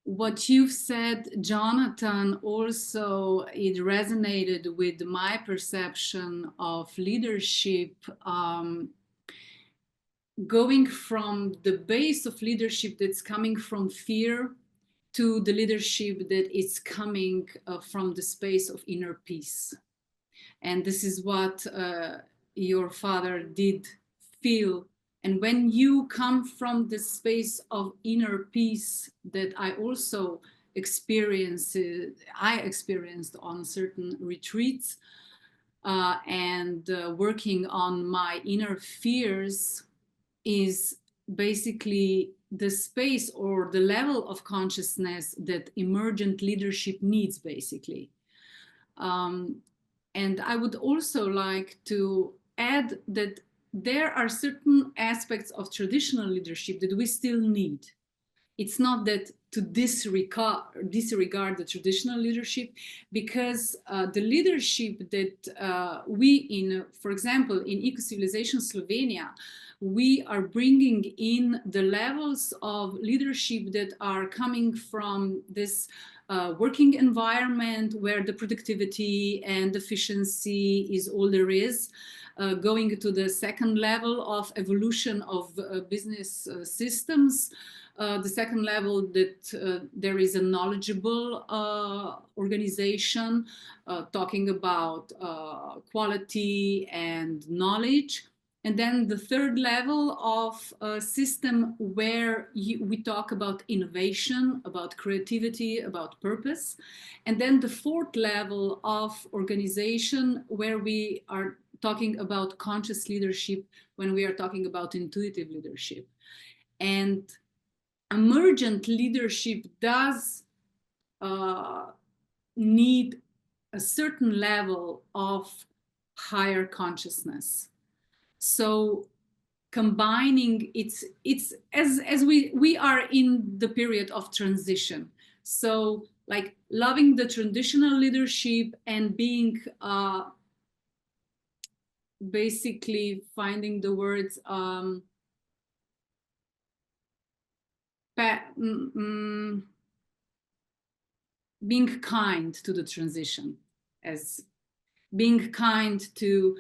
what you've said, Jonathan, also it resonated with my perception of leadership. going from the base of leadership that's coming from fear to the leadership that is coming from the space of inner peace. And this is what your father did feel. And when you come from the space of inner peace that I also experienced on certain retreats, and working on my inner fears, is basically the space or the level of consciousness that emergent leadership needs, basically. And I would also like to add that there are certain aspects of traditional leadership that we still need. It's not that to disregard the traditional leadership, because the leadership that for example, in Ecocivilisation Slovenia, we are bringing in the levels of leadership that are coming from this working environment where the productivity and efficiency is all there is, going to the second level of evolution of business systems. The second level that there is a knowledgeable organization talking about quality and knowledge. And then the third level of a system where we talk about innovation, about creativity, about purpose. And then the fourth level of organization where we are talking about conscious leadership, when we are talking about intuitive leadership. And emergent leadership does need a certain level of higher consciousness. So combining it's as we are in the period of transition. So like loving the traditional leadership and being basically finding the words being kind to the transition, as being kind to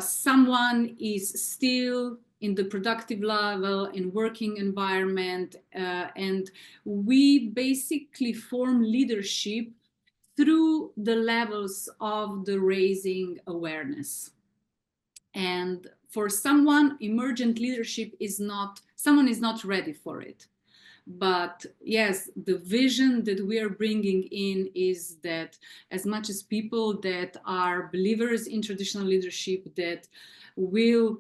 someone is still in the productive level, in working environment, and we basically form leadership through the levels of the raising awareness. And for someone, emergent leadership is not, someone is not ready for it. But yes, the vision that we are bringing in is that as much as people that are believers in traditional leadership that will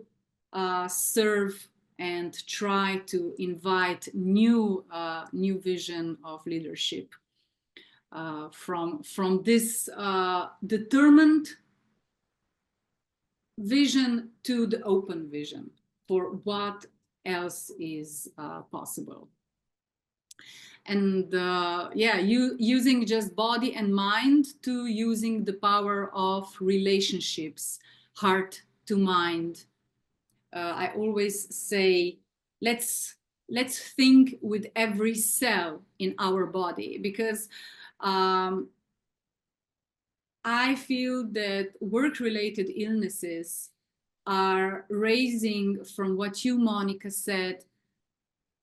serve and try to invite new vision of leadership from this determined vision to the open vision for what else is possible. And yeah, using just body and mind to using the power of relationships, heart to mind. I always say, let's think with every cell in our body, because I feel that work-related illnesses are raising, from what you, Monika, said,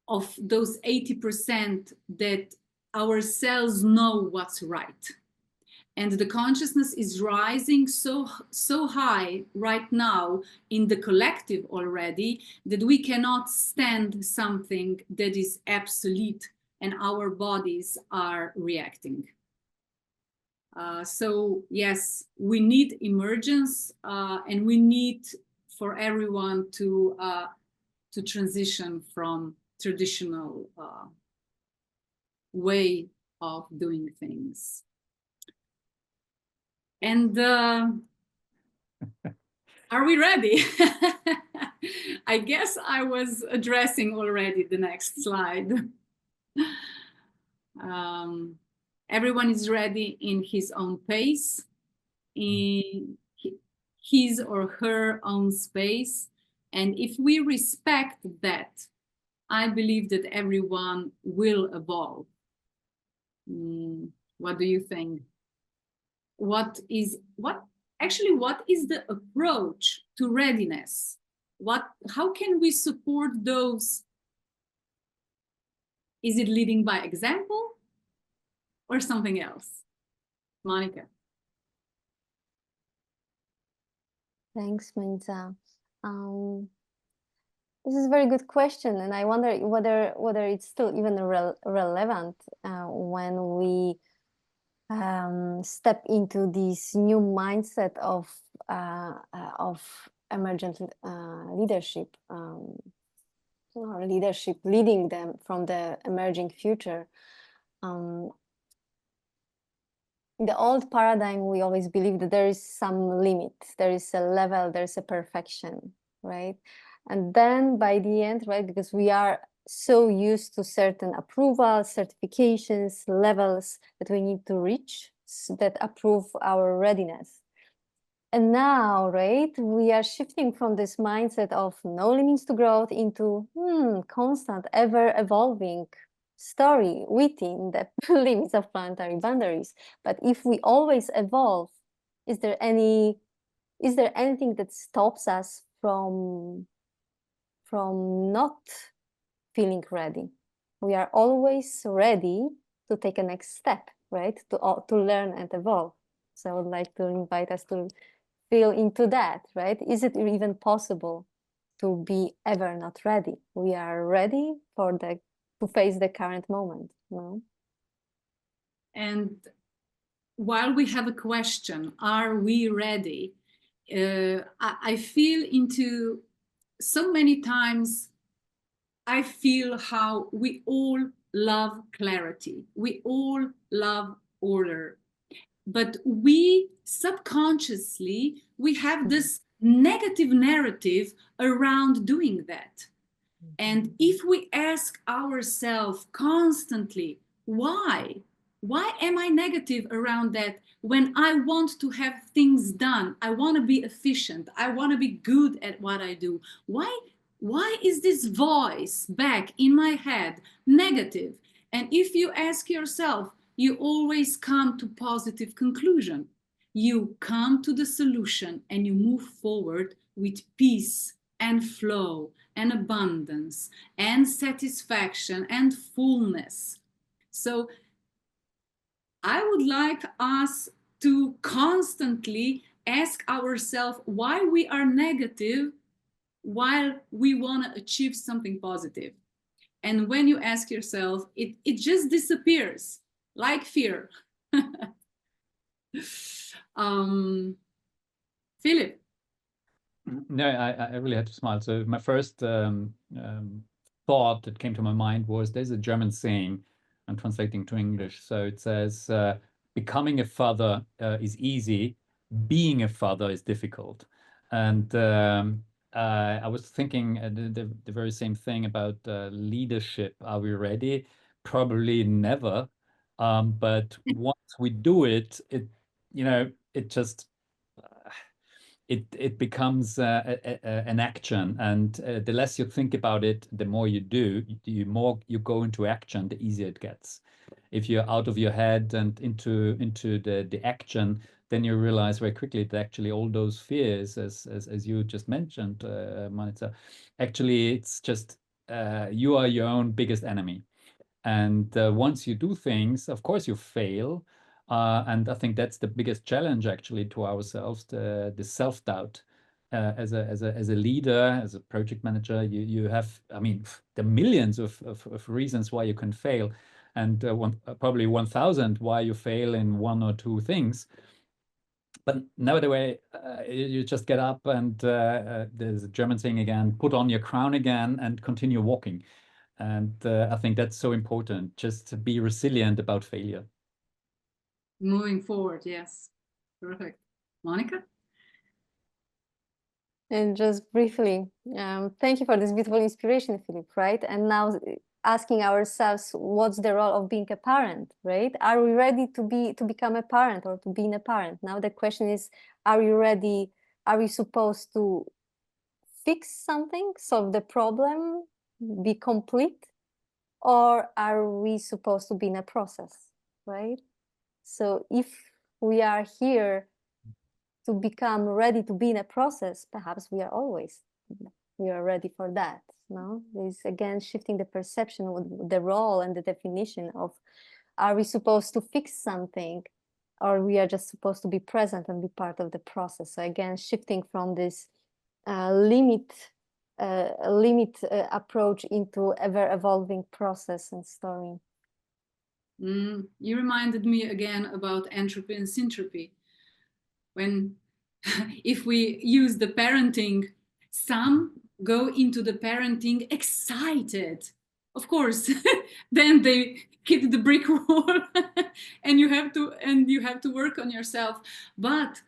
of those 80% that our cells know what's right. And the consciousness is rising so high right now in the collective already that we cannot stand something that is obsolete and our bodies are reacting. So yes, we need emergence and we need for everyone to transition from traditional way of doing things. And are we ready? I guess I was addressing already the next slide. Everyone is ready in his own pace, in his or her own space. And if we respect that, I believe that everyone will evolve. What do you think? What is the approach to readiness? how can we support those? Is it leading by example or something else? Monica. Thanks, Monika. This is a very good question, and I wonder whether it's still even relevant when we step into this new mindset of emergent leadership, or leadership leading them from the emerging future. In the old paradigm, we always believe that there is some limit, there is a level, there's a perfection, right? And then by the end, right, because we are so used to certain approvals, certifications, levels that we need to reach that approve our readiness. And now, right, we are shifting from this mindset of no limits to growth into constant, ever-evolving story within the limits of planetary boundaries. But if we always evolve, is there anything that stops us from not feeling ready? We are always ready to take a next step, right? To learn and evolve. So I would like to invite us to feel into that, right? Is it even possible to be ever not ready? We are ready to face the current moment, no? And while we have a question, are we ready? I feel into so many times, I feel how we all love clarity. We all love order. But we subconsciously, we have this negative narrative around doing that. And if we ask ourselves constantly, why am I negative around that when I want to have things done? I want to be efficient. I want to be good at what I do. Why is this voice back in my head negative? And if you ask yourself, you always come to positive conclusion. You come to the solution and you move forward with peace and flow and abundance and satisfaction and fullness. So I would like us to constantly ask ourselves why we are negative while we want to achieve something positive. And when you ask yourself, it just disappears, like fear. Philipe. No, I really had to smile. So my first thought that came to my mind was there's a German saying, I'm translating to English. So it says, becoming a father is easy, being a father is difficult. And I was thinking the very same thing about leadership. Are we ready? Probably never. But once we do it, it just it becomes an action, and the less you think about it, the more you do, the more you go into action, the easier it gets. If you're out of your head and into the action, then you realize very quickly that actually all those fears, as you just mentioned, Monika, actually it's just you are your own biggest enemy. And once you do things, of course you fail. And I think that's the biggest challenge actually to ourselves, the self-doubt. As a leader, as a project manager, you have, I mean, the millions of reasons why you can fail, and probably 1,000 why you fail in one or two things. But nevertheless, you just get up and there's a German saying again, put on your crown again and continue walking. And I think that's so important, just to be resilient about failure. Moving forward, yes. Perfect. Monika? And just briefly, thank you for this beautiful inspiration, Philipe, right? And now asking ourselves, what's the role of being a parent, right? Are we ready to become a parent or to being a parent? Now the question is, are you ready? Are we supposed to fix something, solve the problem, be complete? Or are we supposed to be in a process, right? So if we are here to become ready to be in a process, perhaps we are always we are ready for that. No, there's again shifting the perception, the role and the definition of, are we supposed to fix something, or we are just supposed to be present and be part of the process? So again, shifting from this limit approach into ever-evolving process and story. You reminded me again about entropy and syntropy. When, if we use the parenting, some go into the parenting excited, of course, then they hit the brick wall, and you have to work on yourself. But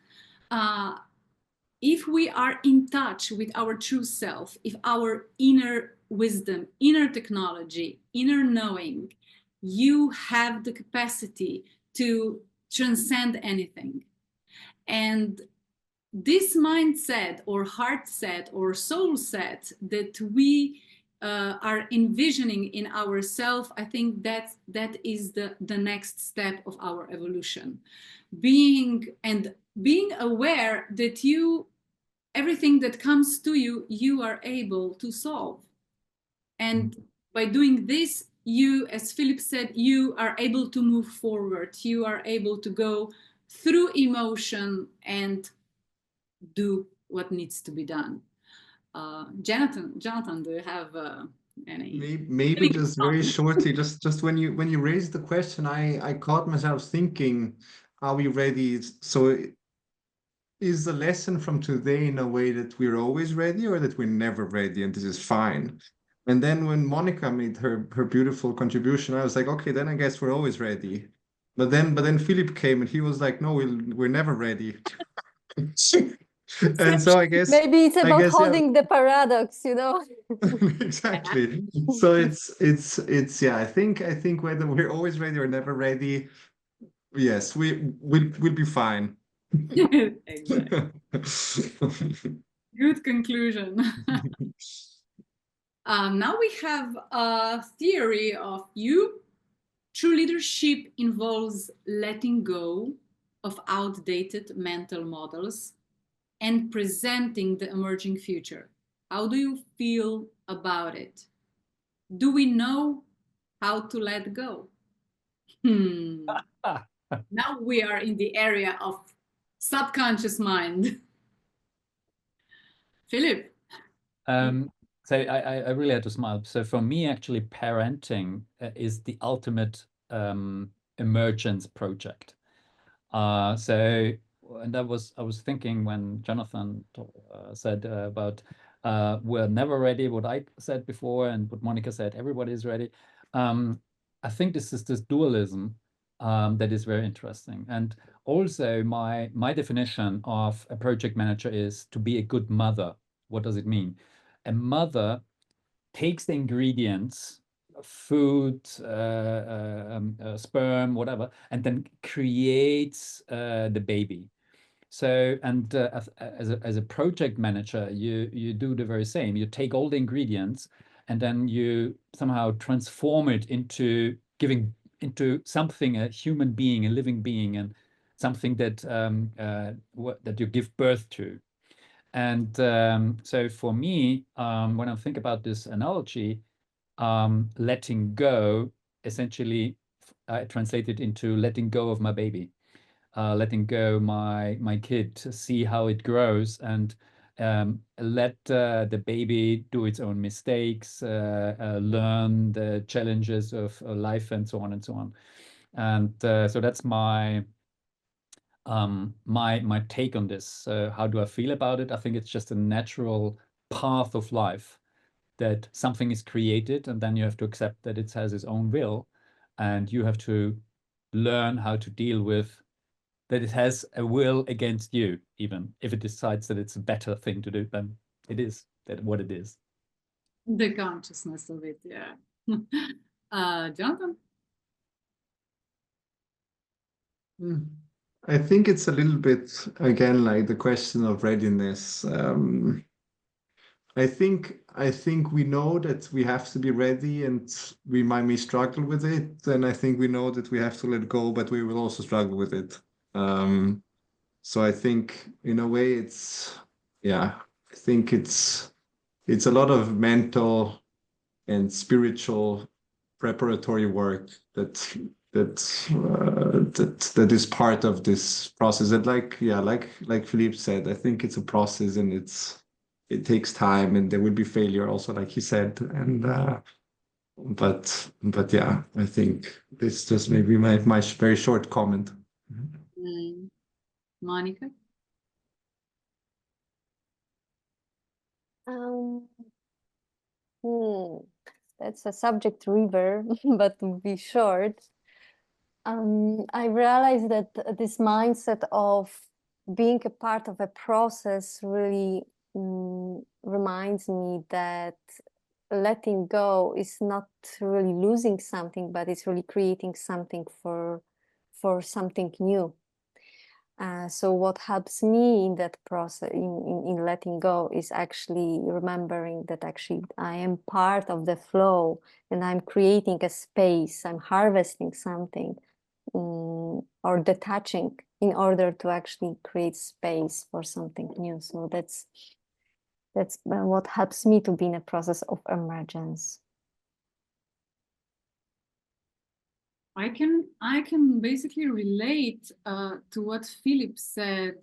if we are in touch with our true self, if our inner wisdom, inner technology, inner knowing, you have the capacity to transcend anything. And this mindset or heart set or soul set that we are envisioning in ourselves, I think that is the next step of our evolution. Being aware that everything that comes to you, you are able to solve. And by doing this, you, as Philipe said, you are able to move forward. You are able to go through emotion and do what needs to be done. Jonathan, do you have any? Maybe just very shortly, just when you raised the question, I caught myself thinking, are we ready? So is the lesson from today in a way that we're always ready, or that we're never ready and this is fine? And then when Monika made her beautiful contribution, I was like, okay, then I guess we're always ready. But then Philipe came and he was like, no, we're never ready. And so I guess maybe it's about holding the paradox, you know. Exactly. So it's yeah, I think whether we're always ready or never ready, yes, we'll be fine. Exactly. Good conclusion. Now we have a theory of you. True leadership involves letting go of outdated mental models and presenting the emerging future. How do you feel about it? Do we know how to let go? Now we are in the area of subconscious mind. Philipe. So I really had to smile. So for me, actually, parenting is the ultimate emergence project. And I was thinking when Jonathan said about we're never ready, what I said before and what Monika said, everybody is ready. I think this is this dualism that is very interesting. And also my definition of a project manager is to be a good mother. What does it mean? A mother takes the ingredients, food, sperm, whatever, and then creates the baby. So, and as a project manager, you do the very same. You take all the ingredients and then you somehow transform it into into something, a human being, a living being, and something that that you give birth to. And so for me, when I think about this analogy, letting go, essentially, I translate it into letting go of my baby, letting go my kid, to see how it grows, and let the baby do its own mistakes, learn the challenges of life, and so on and so on. And so that's my take on this. How do I feel about it? I think it's just a natural path of life, that something is created and then you have to accept that it has its own will, and you have to learn how to deal with that it has a will against you, even if it decides that it's a better thing to do, then it is what it is. The consciousness of it, yeah. Jonathan? I think it's a little bit, again, like the question of readiness. I think we know that we have to be ready, and we may struggle with it. And I think we know that we have to let go, but we will also struggle with it. So I think in a way I think it's it's a lot of mental and spiritual preparatory work that is part of this process. And like Philippe said, I think it's a process, and it takes time, and there will be failure also, like he said. And but yeah, I think this just maybe my very short comment. Monica? That's a subject river, but to be short, I realized that this mindset of being a part of a process really reminds me that letting go is not really losing something, but it's really creating something for something new. So what helps me in that process, in letting go, is actually remembering that actually I am part of the flow, and I'm creating a space, I'm harvesting something, or detaching in order to actually create space for something new. So that's what helps me to be in a process of emergence. I can basically relate to what Philipe said,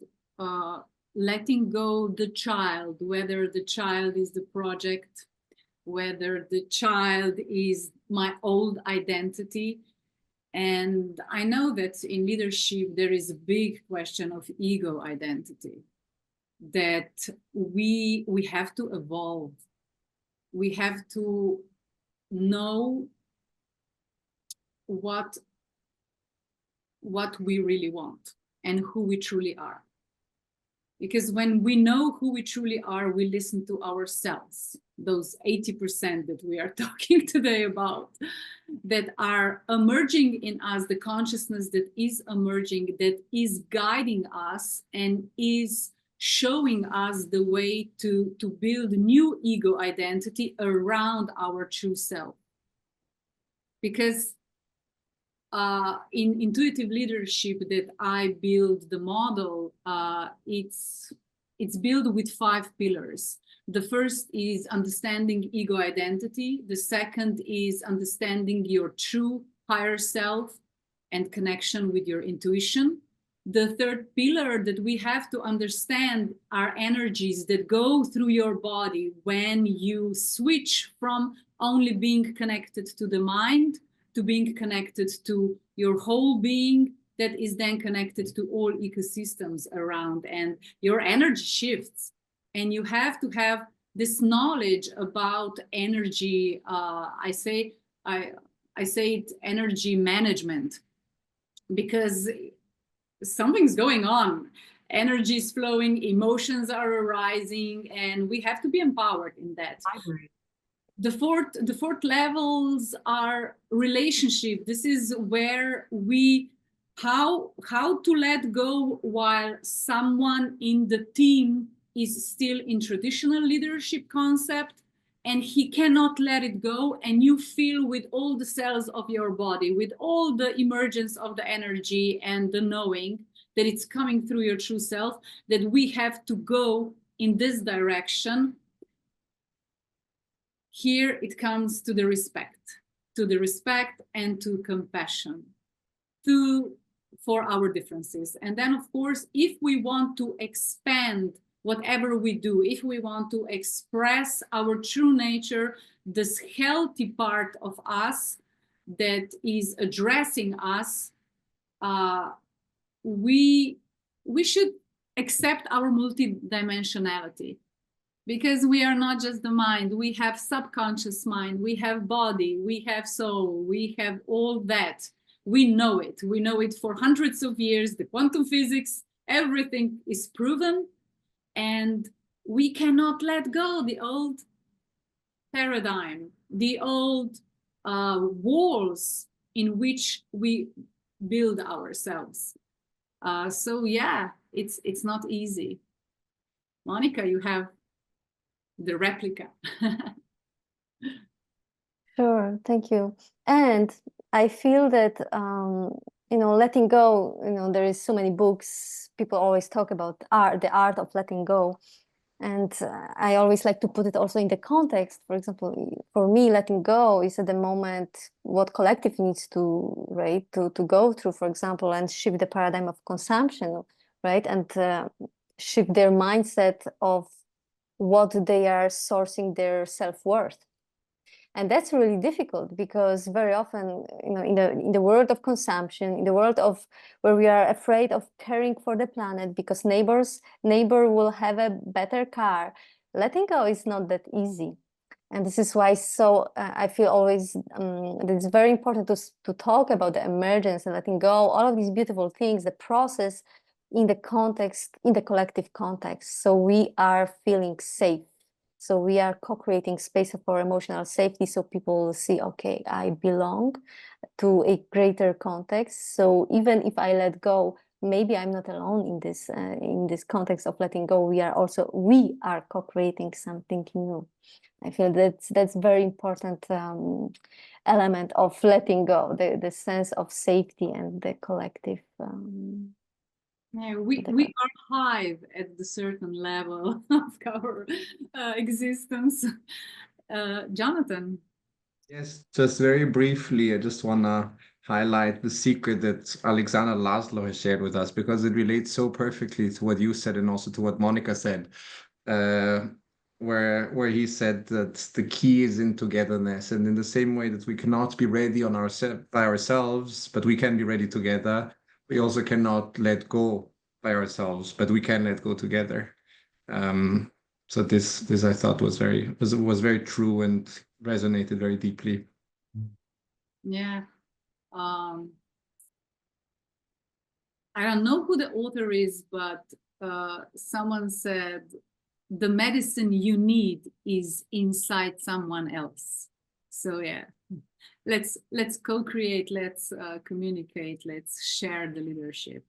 letting go the child, whether the child is the project, whether the child is my old identity. And I know that in leadership, there is a big question of ego identity, that we have to evolve. We have to know what we really want and who we truly are. Because when we know who we truly are, we listen to ourselves, those 80% that we are talking today about, that are emerging in us, the consciousness that is emerging, that is guiding us and is showing us the way to build new ego identity around our true self. Because in intuitive leadership that I build the model, it's built with 5 pillars. The first is understanding ego identity. The second is understanding your true higher self and connection with your intuition. The third pillar that we have to understand are energies that go through your body when you switch from only being connected to the mind to being connected to your whole being, that is then connected to all ecosystems around, and your energy shifts. And you have to have this knowledge about energy. I say it energy management, because something's going on. Energy is flowing, emotions are arising, and we have to be empowered in that. The fourth levels are relationship. This is where how to let go while someone in the team is still in traditional leadership concept and he cannot let it go, and you feel with all the cells of your body, with all the emergence of the energy and the knowing that it's coming through your true self, that we have to go in this direction. Here it comes to the respect and to compassion for our differences. And then, of course, if we want to expand whatever we do, if we want to express our true nature, this healthy part of us that is addressing us, we should accept our multidimensionality. Because we are not just the mind, we have subconscious mind, we have body, we have soul, we have all that. We know it for hundreds of years. The quantum physics, everything is proven, and we cannot let go the old paradigm, the old walls in which we build ourselves. So yeah, it's not easy. Monica, you have the replica. Sure, thank you. And I feel that letting go, there is so many books, people always talk about the art of letting go. And I always like to put it also in the context. For example, for me, letting go is at the moment what collective needs to, right, to go through, for example, and shift the paradigm of consumption, right, and shift their mindset of what they are sourcing their self-worth. And that's really difficult because very often, you know, in the world of consumption, in the world of where we are afraid of caring for the planet because neighbor will have a better car, letting go is not that easy. And this is why I feel always that it's very important to talk about the emergence and letting go, all of these beautiful things, the process in the context, in the collective context. So we are feeling safe. So we are co-creating space for emotional safety, so people will see, okay, I belong to a greater context. So even if I let go, maybe I'm not alone in this context of letting go. We are co-creating something new. I feel that's very important element of letting go, the sense of safety and the collective. Yeah, we are hive at the certain level of our existence. Jonathan. Yes, just very briefly, I just want to highlight the secret that Alexander Laszlo has shared with us because it relates so perfectly to what you said and also to what Monika said, where he said that the key is in togetherness, and in the same way that we cannot be ready on by ourselves, but we can be ready together. We also cannot let go by ourselves, but we can let go together. So this I thought was very true and resonated very deeply. Yeah. I don't know who the author is, but someone said the medicine you need is inside someone else. So yeah, let's co-create, let's communicate, let's share the leadership.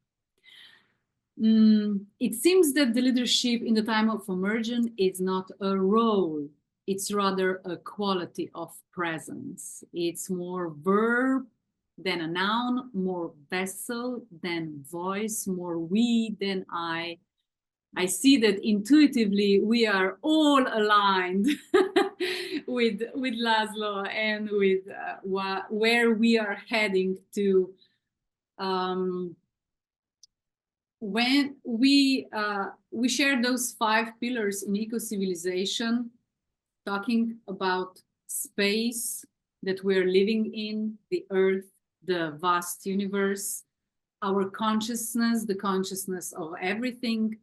It seems that the leadership in the time of emergence is not a role, it's rather a quality of presence. It's more verb than a noun, more vessel than voice, more we than I. I see that intuitively we are all aligned with Laszlo and with where we are heading to. When we share those 5 pillars in Ecocivilisation, talking about space that we're living in, the earth, the vast universe, our consciousness, the consciousness of everything,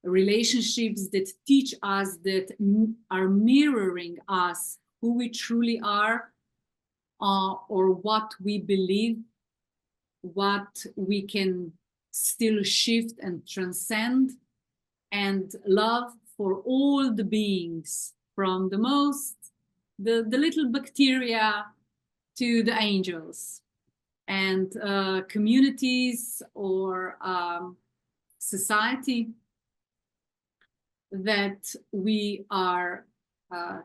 relationships that teach us, that are mirroring us, who we truly are, or what we believe, what we can still shift and transcend, and love for all the beings, from the little bacteria to the angels, and communities or society that we are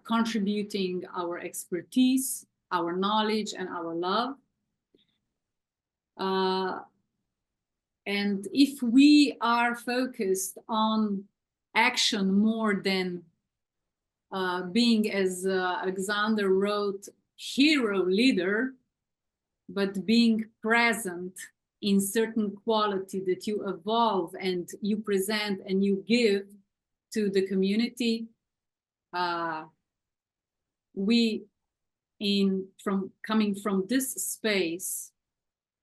contributing our expertise, our knowledge, and our love. And if we are focused on action more than being, as Alexander wrote, hero leader, but being present in certain quality that you evolve and you present and you give to the community, coming from this space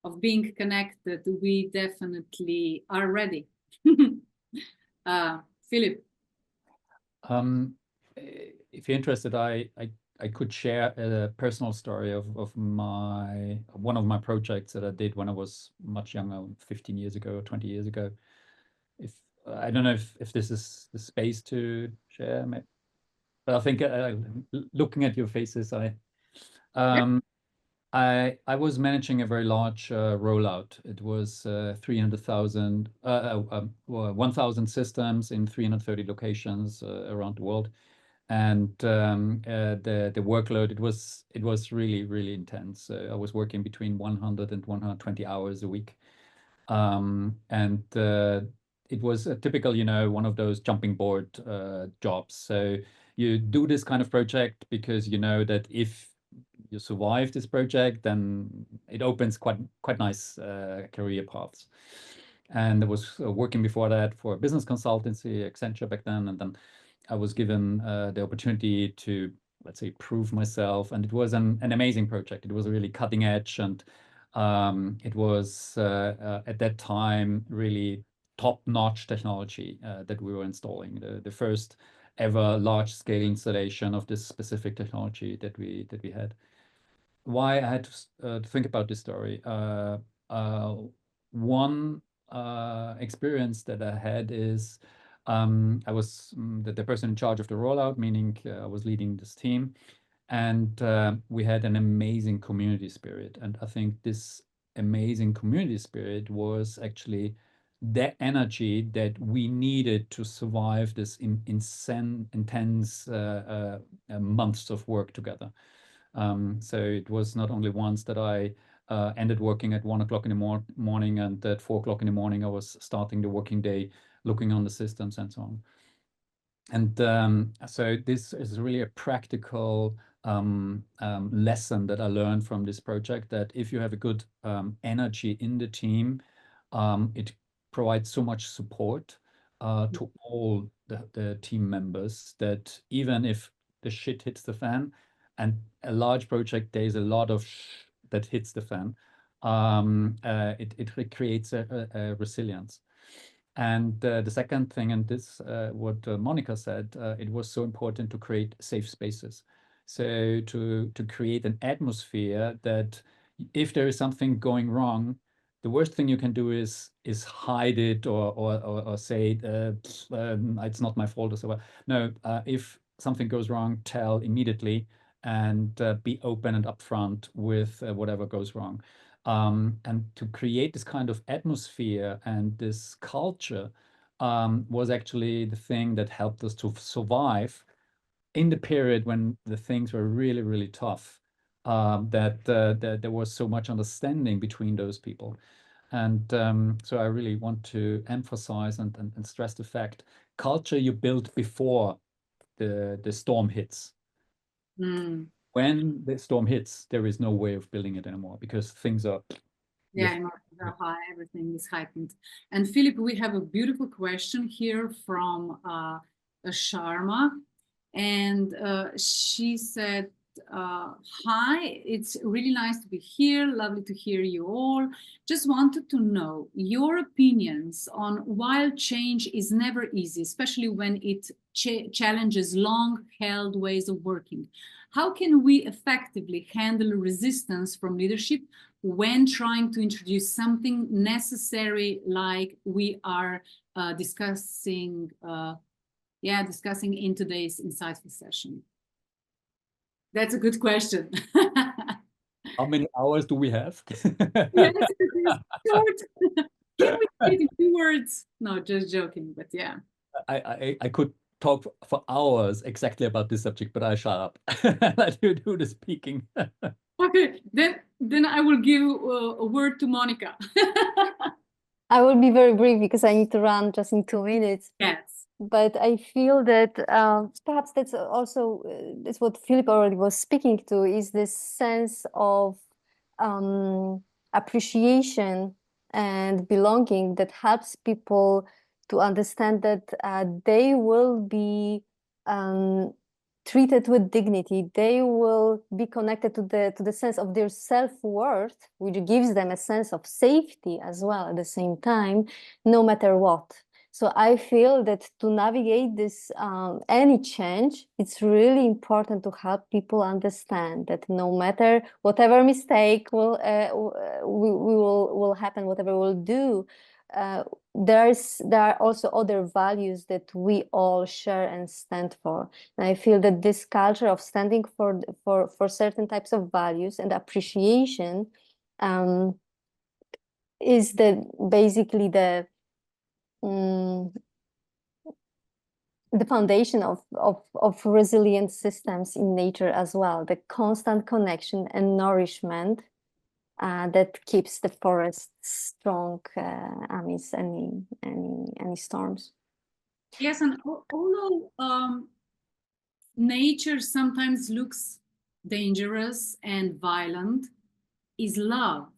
of being connected, we definitely are ready. Philippe. If you're interested, I could share a personal story of one of my projects that I did when I was much younger, 15 years ago, 20 years ago. I don't know if this is the space to share, but I think looking at your faces, I was managing a very large rollout. It was 300,000, 1,000 systems in 330 locations around the world, and the workload, it was really intense. I was working between 100 and 120 hours a week, and it was a typical, you know, one of those jumping board jobs. So you do this kind of project because you know that if you survive this project, then it opens quite nice career paths. And I was working before that for a business consultancy, Accenture back then, and then I was given the opportunity to, let's say, prove myself, and it was an amazing project. It was really cutting edge, and it was at that time really top-notch technology that we were installing. The first ever large-scale installation of this specific technology that we had. Why I had to think about this story? One experience that I had is I was the person in charge of the rollout, meaning I was leading this team, and we had an amazing community spirit. And I think this amazing community spirit was actually the energy that we needed to survive this intense months of work together. So it was not only once that I ended working at 1 o'clock in the morning, and at 4 o'clock in the morning I was starting the working day, looking on the systems and so on. And so this is really a practical lesson that I learned from this project, that if you have a good energy in the team, it provides so much support to all the team members, that even if the shit hits the fan, and a large project, there's a lot of that hits the fan, it creates a resilience. And the second thing, and this what Monika said, it was so important to create safe spaces. So to create an atmosphere that if there is something going wrong, the worst thing you can do is hide it or say it's not my fault or so. No, if something goes wrong, tell immediately, and be open and upfront with whatever goes wrong. And to create this kind of atmosphere and this culture was actually the thing that helped us to survive in the period when the things were really, really tough, that there was so much understanding between those people. And so I really want to emphasize and stress the fact, culture you build before the storm hits. When the storm hits, there is no way of building it anymore, because things are... Yeah, emotions are high, everything is heightened. And Philipe, we have a beautiful question here from Sharma. And she said, hi, it's really nice to be here. Lovely to hear you all. Just wanted to know your opinions on why change is never easy, especially when it challenges long-held ways of working. How can we effectively handle resistance from leadership when trying to introduce something necessary, like we are discussing in today's insightful session? That's a good question. How many hours do we have? Yes, it is short. Can we say it in 2 words? No, just joking, but yeah. I could talk for hours exactly about this subject, but I shut up. Let you do the speaking. Okay, then I will give a word to Monika. I will be very brief because I need to run just in 2 minutes. Yes. But I feel that perhaps that's also that's what Philipe already was speaking to, is this sense of appreciation and belonging that helps people to understand that they will be treated with dignity. They will be connected to the sense of their self-worth, which gives them a sense of safety as well at the same time, no matter what. So I feel that to navigate this any change, it's really important to help people understand that no matter whatever mistake will happen, whatever we'll do, there are also other values that we all share and stand for. And I feel that this culture of standing for certain types of values and appreciation is basically the foundation of resilient systems in nature as well. The constant connection and nourishment that keeps the forest strong amidst any storms. Yes, and although nature sometimes looks dangerous and violent, is love.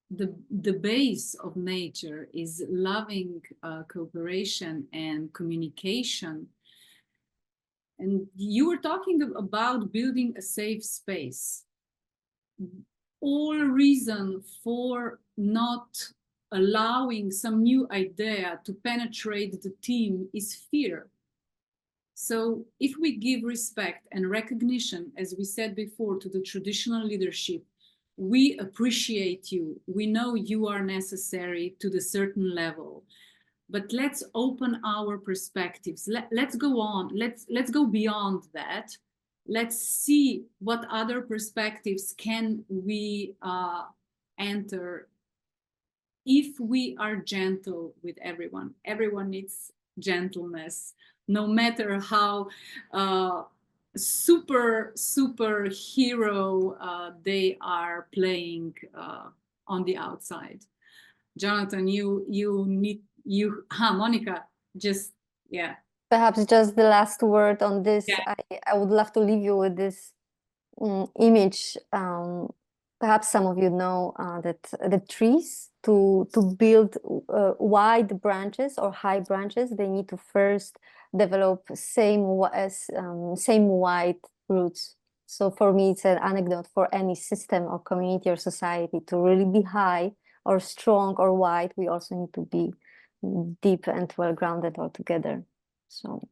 The base of nature is loving cooperation and communication. And you were talking about building a safe space. All reason for not allowing some new idea to penetrate the team is fear. So if we give respect and recognition, as we said before, to the traditional leadership, we appreciate you, we know you are necessary to the certain level, but let's open our perspectives. Let's go on, let's go beyond that. Let's see what other perspectives can we enter if we are gentle with everyone. Everyone needs gentleness, no matter how superhero they are playing on the outside. Jonathan, Monika, just, yeah. Perhaps just the last word on this. Yeah. I would love to leave you with this image. Perhaps some of you know that the trees, to build wide branches or high branches, they need to first develop same wide roots. So for me, it's an anecdote for any system or community or society to really be high or strong or wide. We also need to be deep and well grounded all together. So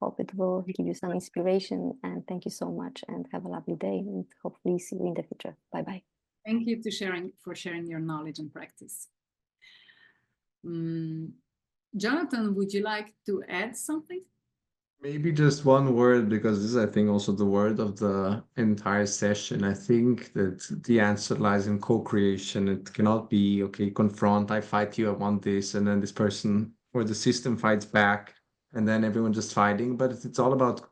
hope it will give you some inspiration, and thank you so much, and have a lovely day, and hopefully see you in the future. Bye-bye. Thank you for sharing your knowledge and practice. Jonathan, would you like to add something? Maybe just one word, because this is, I think, also the word of the entire session. I think that the answer lies in co-creation. It cannot be, okay, confront, I fight you, I want this, and then this person or the system fights back, and then everyone just fighting. But it's all about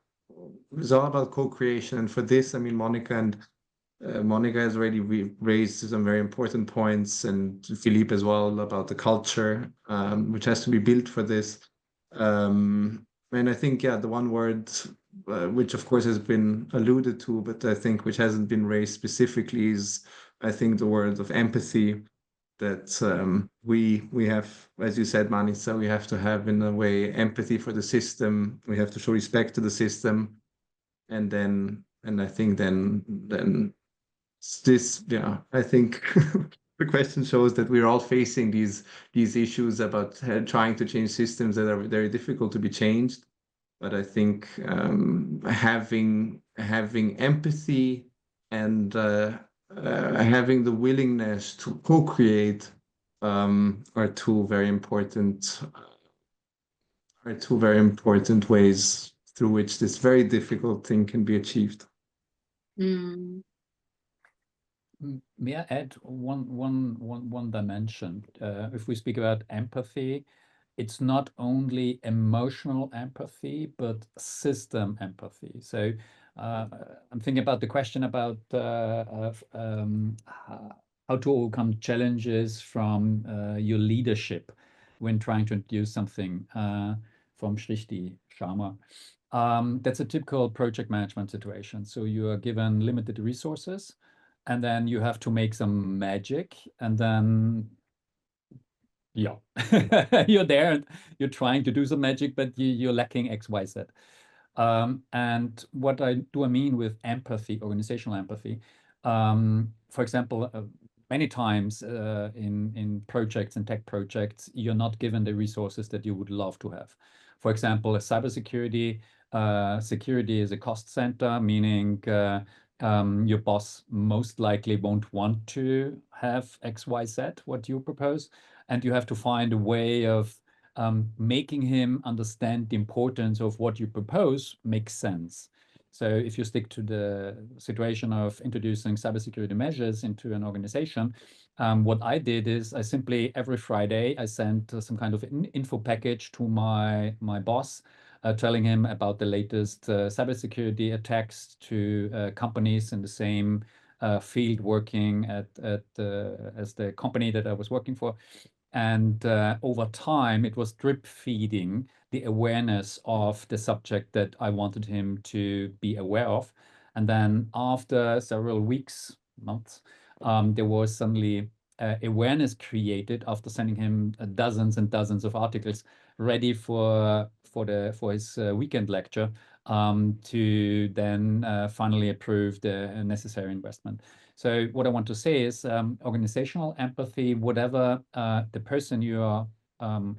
co-creation. And for this, I mean, Monika has already raised some very important points, and Philipe as well, about the culture, which has to be built for this. And I think, yeah, the one word, which of course has been alluded to, but I think which hasn't been raised specifically, is, I think, the word of empathy, that we have, as you said, Manica, we have to have, in a way, empathy for the system. We have to show respect to the system. And I think then this, yeah, I think the question shows that we're all facing these issues about trying to change systems that are very difficult to be changed. But I think having empathy and having the willingness to co-create are two very important ways through which this very difficult thing can be achieved. May I add one dimension? If we speak about empathy, it's not only emotional empathy, but system empathy. So I'm thinking about the question about how to overcome challenges from your leadership when trying to introduce something from Srishti Sharma. That's a typical project management situation. So you are given limited resources, and then you have to make some magic, and then, yeah, you're there and you're trying to do some magic, but you're lacking X, Y, Z. And what I mean with empathy, organizational empathy, for example, many times in projects and tech projects, you're not given the resources that you would love to have. For example, cybersecurity, security is a cost center, meaning your boss most likely won't want to have X, Y, Z, what you propose. And you have to find a way of making him understand the importance of what you propose makes sense. So if you stick to the situation of introducing cybersecurity measures into an organization, what I did is I simply, every Friday, I sent some kind of info package to my boss, telling him about the latest cybersecurity attacks to companies in the same field working at as the company that I was working for. And over time, it was drip feeding the awareness of the subject that I wanted him to be aware of. And then after several weeks, months, there was suddenly awareness created after sending him dozens and dozens of articles ready for his weekend lecture, to then finally approve the necessary investment. So what I want to say is organizational empathy, whatever the person you are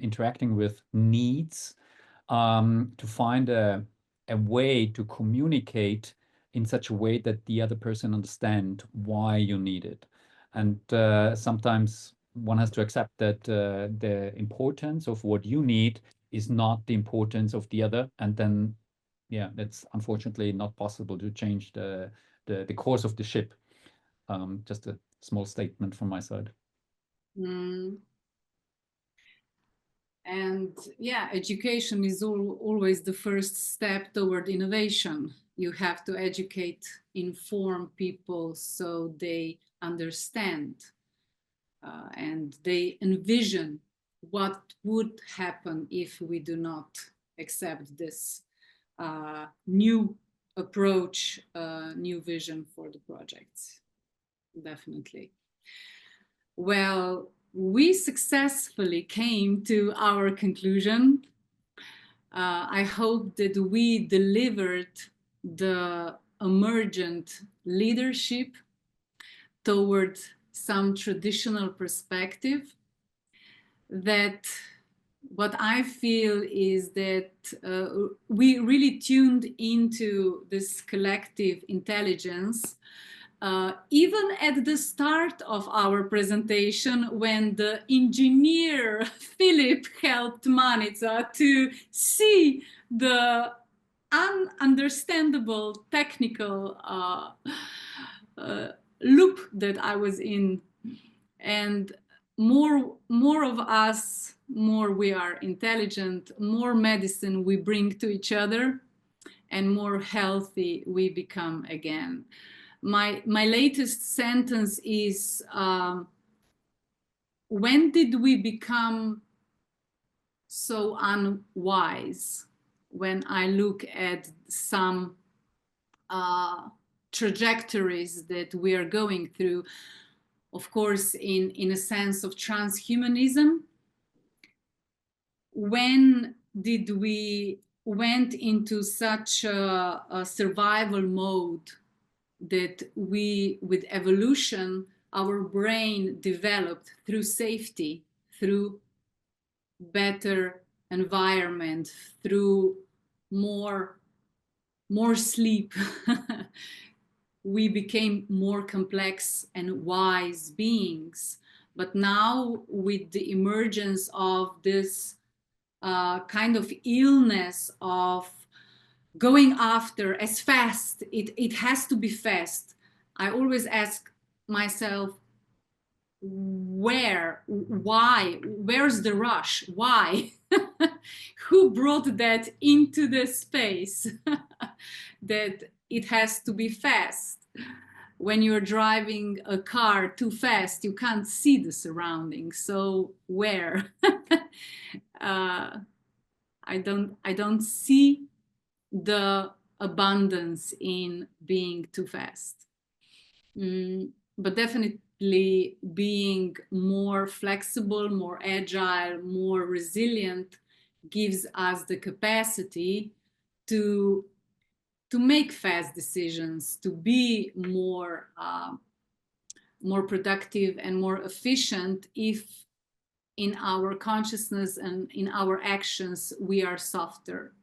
interacting with needs, to find a way to communicate in such a way that the other person understand why you need it. And sometimes one has to accept that the importance of what you need is not the importance of the other. And then, yeah, it's unfortunately not possible to change the course of the ship. Just a small statement from my side. And yeah, education is always the first step toward innovation. You have to educate, inform people so they understand and they envision what would happen if we do not accept this new approach, new vision for the projects. Definitely. Well, we successfully came to our conclusion. I hope that we delivered the emergent leadership toward some traditional perspective. That what I feel is that we really tuned into this collective intelligence. Even at the start of our presentation, when the engineer Philipe helped Manica to see the ununderstandable technical loop that I was in, and more of us, more we are intelligent, more medicine we bring to each other, and more healthy we become again. My latest sentence is, when did we become so unwise? When I look at some trajectories that we are going through, of course, in a sense of transhumanism, when did we went into such a survival mode that we, with evolution, our brain developed through safety, through better environment, through more sleep. We became more complex and wise beings. But now, with the emergence of this kind of illness of going after as fast, it has to be fast. I always ask myself, why, where's the rush? Why? Who brought that into the space? That it has to be fast. When you're driving a car too fast, you can't see the surroundings. So where? I don't see the abundance in being too fast. But definitely being more flexible, more agile, more resilient gives us the capacity to make fast decisions, to be more productive and more efficient if in our consciousness and in our actions we are softer.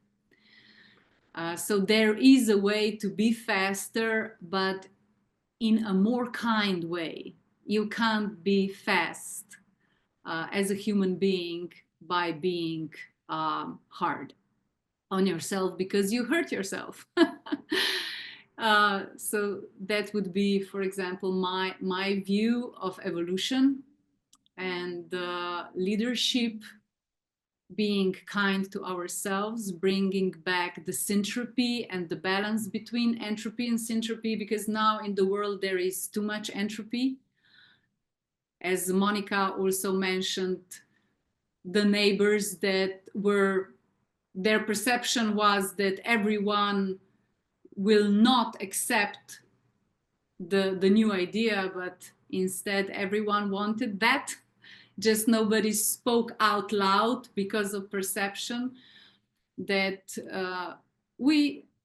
So there is a way to be faster, but in a more kind way. You can't be fast as a human being by being hard on yourself because you hurt yourself. So that would be, for example, my view of evolution, and leadership being kind to ourselves, bringing back the syntropy and the balance between entropy and syntropy, because now in the world there is too much entropy. As Monika also mentioned, the neighbors that were, their perception was that everyone will not accept the new idea, but instead everyone wanted that. Just nobody spoke out loud because of perception. That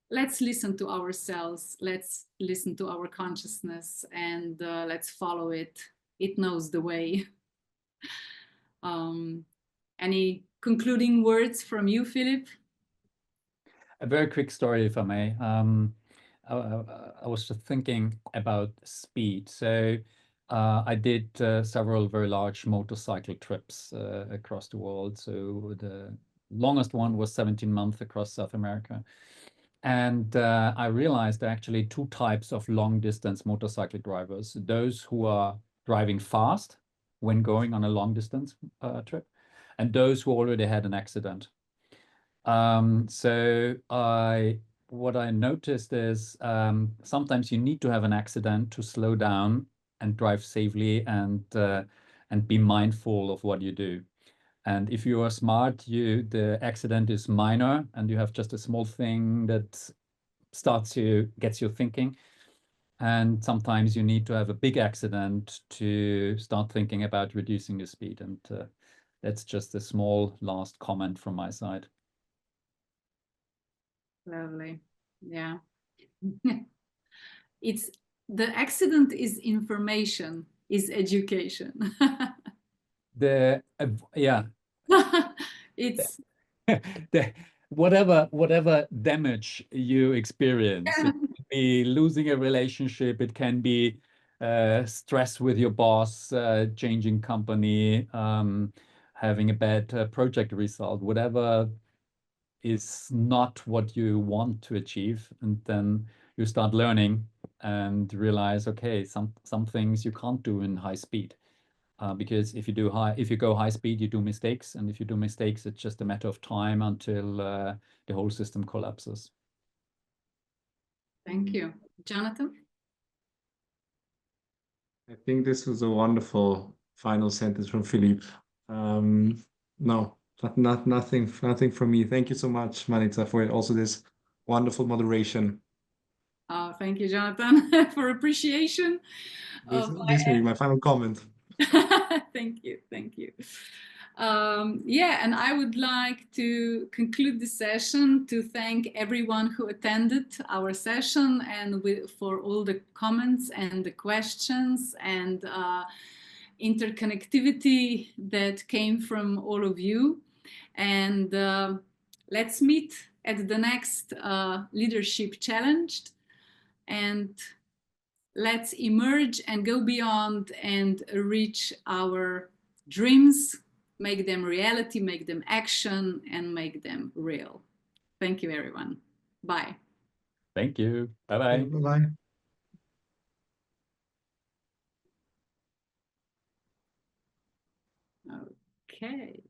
let's listen to ourselves, let's listen to our consciousness, and let's follow it. It knows the way. Any concluding words from you, Philipe? A very quick story, if I may. I was just thinking about speed. So I did several very large motorcycle trips across the world. So the longest one was 17 months across South America. And I realized actually two types of long distance motorcycle drivers. Those who are driving fast when going on a long distance trip, and those who already had an accident. So what I noticed is sometimes you need to have an accident to slow down and drive safely and be mindful of what you do. And if you are smart, the accident is minor and you have just a small thing that gets you thinking. And sometimes you need to have a big accident to start thinking about reducing the speed. And that's just a small last comment from my side. Lovely. Yeah. It's the accident is information, is education. Yeah. It's whatever damage you experience, it can be losing a relationship, it can be stress with your boss, changing company, having a bad project result, whatever is not what you want to achieve, and then you start learning and realize, okay, some things you can't do in high speed. Because if you go high speed, you do mistakes, and if you do mistakes, it's just a matter of time until the whole system collapses. Thank you, Jonathan. I think this was a wonderful final sentence from Philipe. No, nothing from me. Thank you so much, Manica, for also this wonderful moderation. Thank you, Jonathan, for appreciation. This will be my final comment. Thank you. Yeah, and I would like to conclude the session to thank everyone who attended our session and for all the comments and the questions and interconnectivity that came from all of you. And let's meet at the next Leadership Challenge, and let's emerge and go beyond and reach our dreams, make them reality, make them action, and make them real. Thank you, everyone. Bye. Thank you. Bye-bye. Bye-bye. Okay.